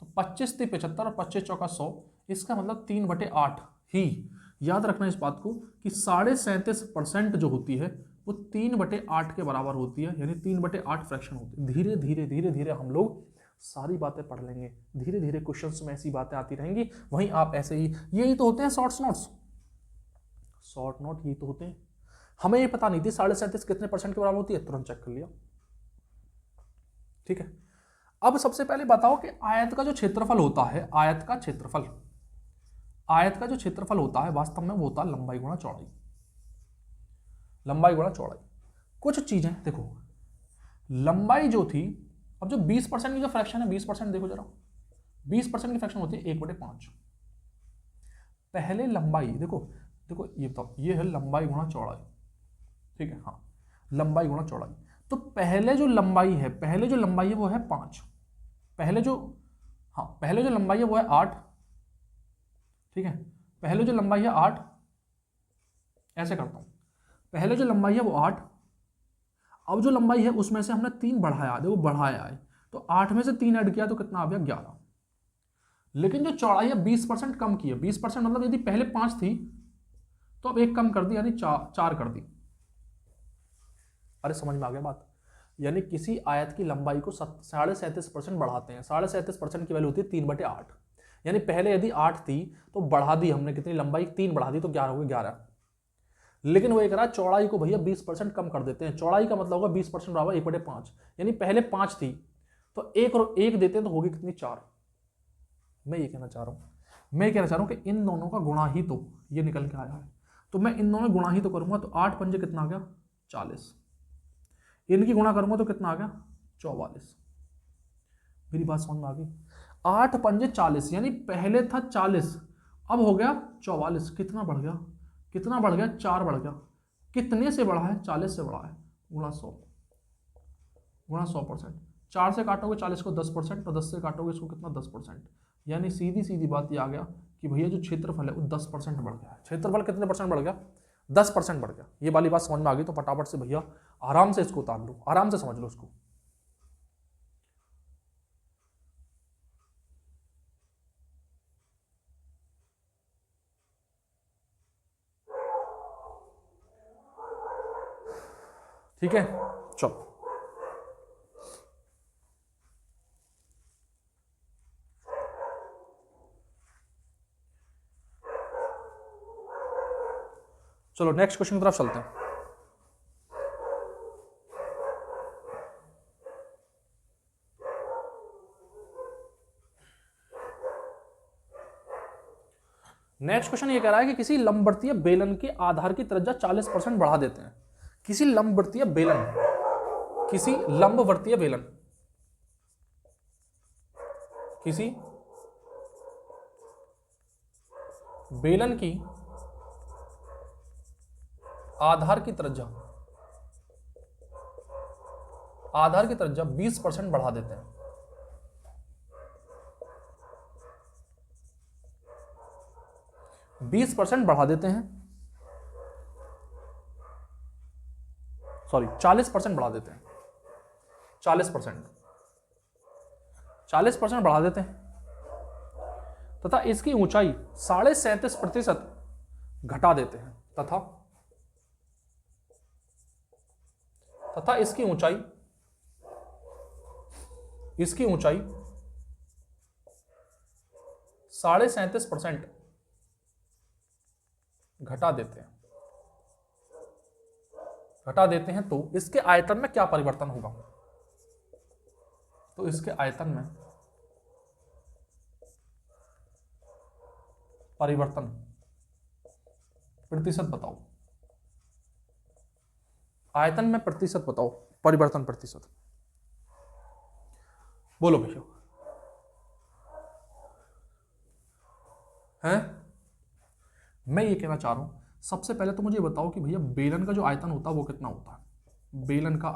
तो 25 थी 75 और 25 चौका 100, इसका मतलब 3/8 ही। याद रखना इस बात को कि 37.5% जो होती है वो 3/8 के बराबर होती है, यानी 3/8 फ्रैक्शन होती है। धीरे धीरे हम लोग सारी बातें पढ़ लेंगे, धीरे धीरे क्वेश्चंस में ऐसी बातें आती रहेंगी। वहीं आप ऐसे ही, यही तो होते हैं शॉर्ट नोट, यही तो होते हैं। हमें ये पता नहीं थी 37.5 कितने परसेंट के बराबर होती है, तुरंत चेक कर लिया। ठीक है, अब सबसे पहले बताओ कि आयत का जो क्षेत्रफल होता है, आयत का जो क्षेत्रफल होता है वास्तव में वो होता है लंबाई गुणा चौड़ाई। लंबाई गुणा चौड़ाई। कुछ चीजें देखो, लंबाई जो थी, अब जो 20% की जो फ्रैक्शन है, 20% देखो जरा, 20% की फ्रैक्शन होती है 1/5। पहले लंबाई देखो, देखो ये बताओ, ये है लंबाई गुणा चौड़ाई, ठीक है, हाँ, लंबाई गुणा चौड़ाई। तो पहले जो लंबाई है, वो है 5, पहले जो, हाँ, पहले जो लंबाई है वो है 8, ठीक है, पहले जो लंबाई है 8, ऐसे करता हूं, पहले जो लंबाई है वो 8, अब जो लंबाई है उसमें से हमने 3 बढ़ाया, देखो बढ़ाया है, तो 8 में से 3 ऐड किया तो कितना आ गया 11। लेकिन जो चौड़ाई है 20% कम की है, 20% मतलब यदि पहले 5 थी तो अब 1 कम कर दी, यानी 4 कर दी। अरे समझ में आ गया बात? यानी किसी आयत की लंबाई को 37.5% बढ़ाते हैं, 37.5% की वैल्यू होती है 3/8, यानी पहले यदि 8 थी तो बढ़ा दी हमने, कितनी लंबाई, 3 बढ़ा दी तो 11 हो गई 11। लेकिन वो ये करा चौड़ाई को भैया 20% कम कर देते हैं, चौड़ाई का मतलब होगा 20% बराबर 1/5, यानी पहले 5 थी तो 1 और 1 देते हैं तो होगी कितनी 4। मैं ये कहना चाह रहा हूं कि इन दोनों का गुणा ही तो ये निकल के आया है, तो मैं इन दोनों गुणा ही तो करूंगा, तो 8 पंजे कितना आ गया 40, इनकी गुणा करूंगा तो कितना आ गया 44। मेरी बात समझ में आ गई? 8 पंजे 40, यानी पहले था 40, अब हो गया 44, कितना बढ़ गया, 4 बढ़ गया। कितने से बढ़ा है? 40 से बढ़ा है, गुणा 100, गुणा 100%। 4 से काटोगे 40 को 10%, और 10 से काटोगे इसको कितना 10%, यानी सीधी सीधी बात ये आ गया कि भैया जो क्षेत्रफल है वो 10% बढ़ गया है। क्षेत्रफल कितने परसेंट बढ़ गया? 10% बढ़ गया। ये वाली बात समझ में आ गई तो फटाफट से भैया आराम से इसको उतार लो, आराम से समझ लो इसको। ठीक है, चलो चलो नेक्स्ट क्वेश्चन की तरफ चलते हैं। नेक्स्ट क्वेश्चन ये कह रहा है कि किसी लंबवृत्तीय बेलन के आधार की त्रिज्या 40% बढ़ा देते हैं। किसी लंबवृत्तीय बेलन, किसी लंबवृत्तीय बेलन, किसी बेलन की आधार की त्रिज्या 20% बढ़ा देते हैं। सॉरी 40% बढ़ा देते हैं, 40% बढ़ा देते हैं तथा इसकी ऊंचाई 37.5% घटा देते हैं, तथा इसकी ऊंचाई 37.5% घटा देते हैं। तो इसके आयतन में क्या परिवर्तन होगा? तो इसके आयतन में परिवर्तन प्रतिशत बताओ, आयतन में प्रतिशत बताओ, परिवर्तन प्रतिशत बोलो भैया। हैं? मैं ये कहना चाह रहा हूं, सबसे पहले तो मुझे बताओ कि भैया बेलन का जो आयतन होता है वो कितना होता है? बेलन का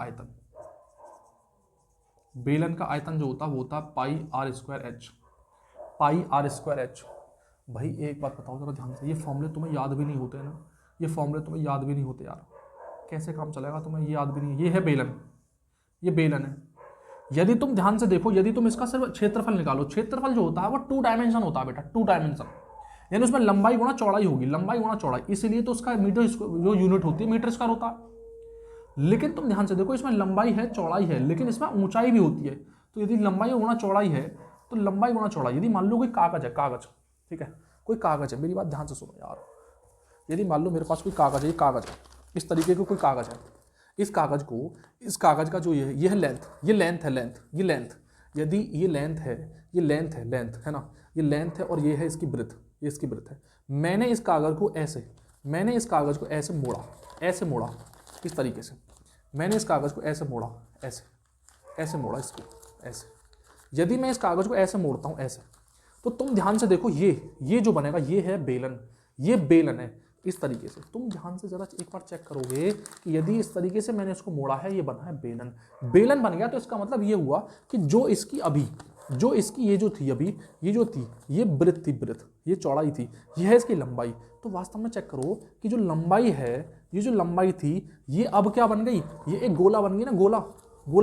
आयतन जो होता है वो होता है पाई आर स्क्वायर एच। भाई एक बात बताओ जरा ध्यान से, ये फॉर्मूले तुम्हें याद भी नहीं होते हैं ना, ये फॉर्मूले तुम्हें याद भी नहीं होते यार, कैसे काम चलेगा तुम्हें, ये याद भी नहीं। ये है बेलन, ये बेलन है। यदि तुम ध्यान से देखो, यदि तुम इसका सिर्फ क्षेत्रफल निकालो, क्षेत्रफल जो होता है वो 2 डायमेंशन होता है बेटा, 2 डायमेंशन, यानी उसमें लंबाई गुणा चौड़ाई होगी, लंबाई गुणा चौड़ाई, इसलिए तो उसका मीटर जो यूनिट होती है मीटर स्क्वायर होता है। लेकिन तुम ध्यान से देखो, इसमें लंबाई है चौड़ाई है, लेकिन इसमें ऊंचाई भी होती है। तो यदि लंबाई गुणा चौड़ाई है तो लंबाई गुणा चौड़ाई, यदि मान लो कोई कागज है, कागज, ठीक है, कोई कागज है, मेरी बात ध्यान से सुनो यार, यदि मान लो मेरे पास कोई कागज है, ये कागज है, इस तरीके का कोई कागज है, इस कागज का जो ये है लेंथ, ये लेंथ है, ये लेंथ, यदि ये लेंथ है, ये लेंथ है ना, ये लेंथ है और ये है इसकी ब्रेथ, ये इसकी ब्रेथ है। मैंने इस कागज को ऐसे मोड़ा, इस तरीके से मैंने इस कागज़ को ऐसे मोड़ा, ऐसे मोड़ा इसको ऐसे, यदि मैं इस कागज़ को ऐसे मोड़ता हूँ ऐसे, तो तुम ध्यान से देखो ये जो बनेगा ये है बेलन, ये बेलन है इस तरीके से। तुम ध्यान से जरा एक बार चेक करोगे कि यदि इस तरीके से मैंने इसको मोड़ा है, ये बना है बेलन, बेलन बन गया, तो इसका मतलब ये हुआ कि जो इसकी ये जो थी अभी, ये जो थी ये ब्रेथ थी, ब्रेथ ये चौड़ाई थी, ये है इसकी लंबाई। तो वास्तव में चेक करो कि जो लंबाई है, ये जो लंबाई थी ये अब क्या बन गई, ये एक गोला बन गई ना, गोला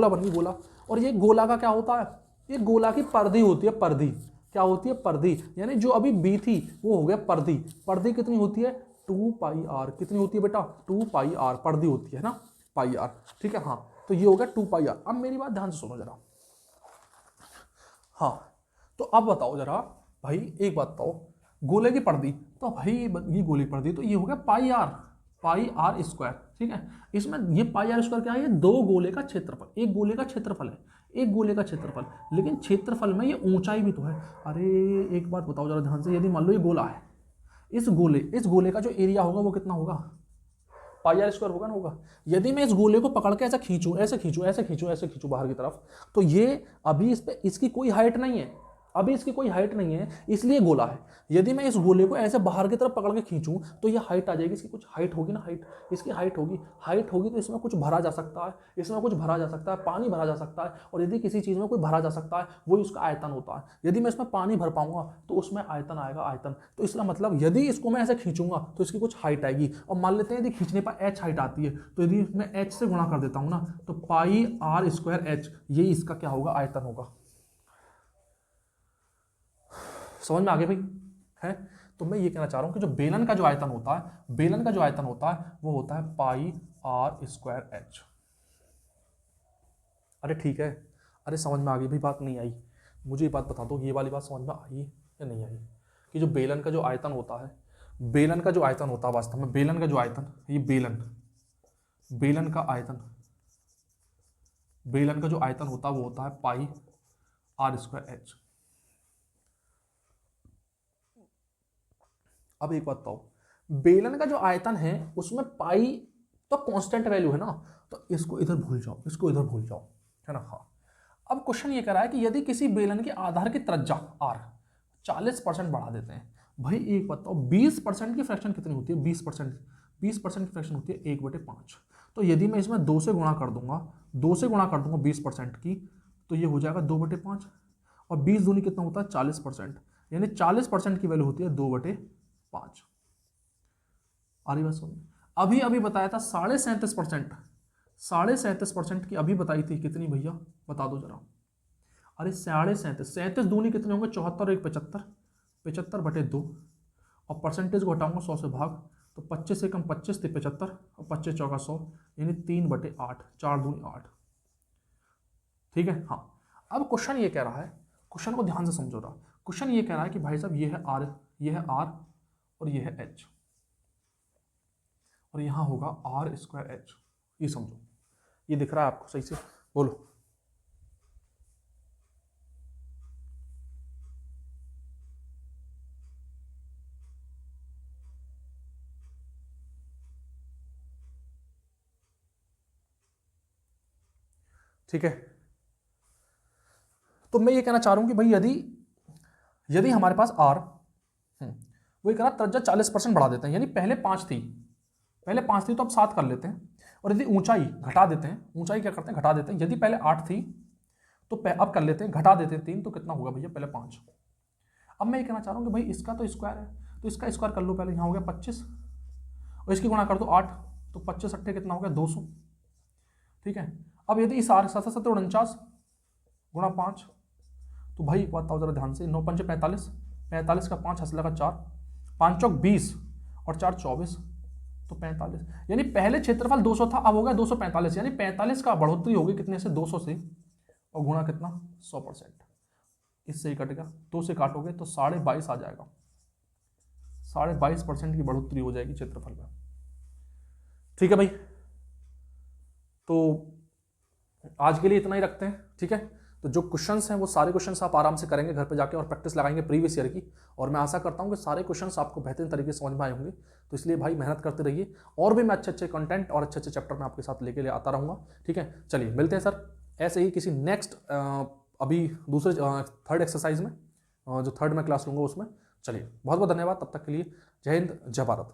बन गई, गोला। और ये गोला का क्या होता है, ये गोला की परिधि होती है, परिधि क्या होती है, परिधि, यानी जो अभी बी थी वो हो गया परिधि। परिधि कितनी होती है, 2 पाई आर, कितनी होती है बेटा, 2 पाई आर परिधि होती है ना, पाई आर, ठीक है। हाँ तो ये हो गया 2 पाई आर। अब मेरी बात ध्यान से सुनो जरा, हाँ तो अब बताओ जरा भाई, एक बात बताओ, गोले की परिधि, तो भाई ये गोले की परिधि, तो ये हो गया पाई आर स्क्वायर, ठीक है। इसमें ये पाई आर स्क्वायर क्या है, ये दो गोले का क्षेत्रफल, एक गोले का क्षेत्रफल है, एक गोले का क्षेत्रफल, लेकिन क्षेत्रफल में ये ऊंचाई भी तो है। अरे एक बात बताओ जरा ध्यान से, यदि मान लो ये गोला है, इस गोले का जो एरिया होगा वो कितना होगा, पाई आर स्क्वायर होगा ना, होगा। यदि मैं इस गोले को पकड़ के ऐसा खींचूं, ऐसे खींचूं बाहर की तरफ, तो ये अभी इस पे इसकी कोई हाइट नहीं है, अभी इसकी कोई हाइट नहीं है, इसलिए गोला है। यदि मैं इस गोले को ऐसे बाहर की तरफ पकड़ के खींचूं तो ये हाइट आ जाएगी, इसकी कुछ हाइट होगी ना, हाइट, इसकी हाइट होगी तो इसमें कुछ भरा जा सकता है, इसमें कुछ भरा जा सकता है, पानी भरा जा सकता है। और यदि किसी चीज़ में कोई भरा जा सकता है वही उसका आयतन होता है। यदि मैं इसमें पानी भर पाऊंगा तो उसमें आयतन आएगा, आयतन। तो इसका मतलब यदि इसको मैं ऐसे खींचूंगा तो इसकी कुछ हाइट आएगी। और मान लेते हैं यदि खींचने पर एच हाइट आती है, तो यदि मैं एच से गुणा कर देता हूँ ना, तो पाई आर स्क्वायर एच, यही इसका क्या होगा, आयतन होगा। समझ में आ गया भाई है। तो मैं ये कहना चाह रहा हूं कि जो बेलन का जो आयतन होता है, वो होता है पाई आर स्क्वायर एच। अरे ठीक है, अरे समझ में आ गई भाई, बात नहीं आई, मुझे ये बात बता दो, ये वाली बात समझ में आई या नहीं आई, कि जो बेलन का जो आयतन होता है, वास्तव में बेलन का जो आयतन, ये बेलन का जो आयतन होता है वो होता है पाई आर स्क्वायर एच। अब एक बात बताओ, बेलन का जो आयतन है उसमें पाई तो कांस्टेंट वैल्यू है ना, तो इसको इधर भूल जाओ, है ना। हाँ अब क्वेश्चन ये कह रहा है कि यदि किसी बेलन के आधार की त्रिज्या r 40% बढ़ा देते हैं, भाई एक बताओ 20% की फ्रैक्शन कितनी होती है, 20% की फ्रैक्शन होती है 1/5। तो यदि मैं इसमें 2 से गुणा कर दूंगा 20% की, तो ये हो जाएगा 2/5, और 20 दूनी कितना होता है 40%, यानी 40% की वैल्यू होती है 2/5। अरे बस अभी बताया था 37.5% की अभी बताई थी, कितनी भैया बता दो जरा। अरे 37.5 दूनी कितने होंगे, 74 और 1 75, 75/2, और परसेंटेज को हटाऊंगा 100 से भाग, तो 25 से कम 25 थे 75, और 25 चौका 100, यानी 3/8, 4 दूनी 8। ठीक है। हाँ अब क्वेश्चन ये कह रहा है, क्वेश्चन को ध्यान से समझो रहा, क्वेश्चन ये कह रहा है कि भाई साहब ये है आर, और ये है एच, और यहां होगा आर स्क्वायर एच। ये समझो, ये दिख रहा है आपको सही से, बोलो। ठीक है, तो मैं ये कहना चाह रहा हूं कि भाई यदि हमारे पास आर, वो ये कह रहा त्रिज्या 40% बढ़ा देते हैं, यानी पहले 5 थी तो अब 7 कर लेते हैं। और यदि ऊंचाई घटा देते हैं, ऊंचाई क्या करते हैं, घटा देते हैं, यदि पहले 8 थी तो अब कर लेते हैं, घटा देते हैं 3, तो कितना होगा भैया, पहले 5। अब मैं ये कहना चाह रहा हूँ कि भाई इसका तो स्क्वायर है, तो इसका स्क्वायर कर लो पहले, यहाँ हो गया 25, और इसकी गुणा कर दो 8, तो 25 अट्ठे कितना हो गया 200। ठीक है, अब यदि इस आर 7 गुणा 5, तो भाई बताओ जरा ध्यान से, 9 पंचे 45, 45 का 5 हंस लगा 4, 5 चौक 20 और 4 24, तो 45, यानी पहले क्षेत्रफल 200 था, अब हो गया 245, यानी 45 का बढ़ोतरी होगी कितने से, 200 से, और गुणा कितना 100%, इससे ही कटेगा, 2 से काटोगे तो 22.5 आ जाएगा, 22.5% की बढ़ोतरी हो जाएगी क्षेत्रफल में। ठीक है भाई, तो आज के लिए इतना ही रखते हैं, ठीक है। तो जो क्वेश्चंस हैं वो सारे क्वेश्चंस आप आराम से करेंगे घर पे जाके और प्रैक्टिस लगाएंगे प्रीवियस ईयर की, और मैं आशा करता हूँ कि सारे क्वेश्चंस आपको बेहतरीन तरीके से समझ में आए होंगे। तो इसलिए भाई मेहनत करते रहिए, और भी मैं अच्छे अच्छे कंटेंट और अच्छे अच्छे चैप्टर में आपके साथ लेके आता रहूँगा। ठीक है, चलिए मिलते हैं सर ऐसे ही किसी नेक्स्ट अभी दूसरे थर्ड एक्सरसाइज में, जो थर्ड में क्लास लूँगा उसमें। चलिए बहुत बहुत धन्यवाद, तब तक के लिए जय हिंद जय भारत।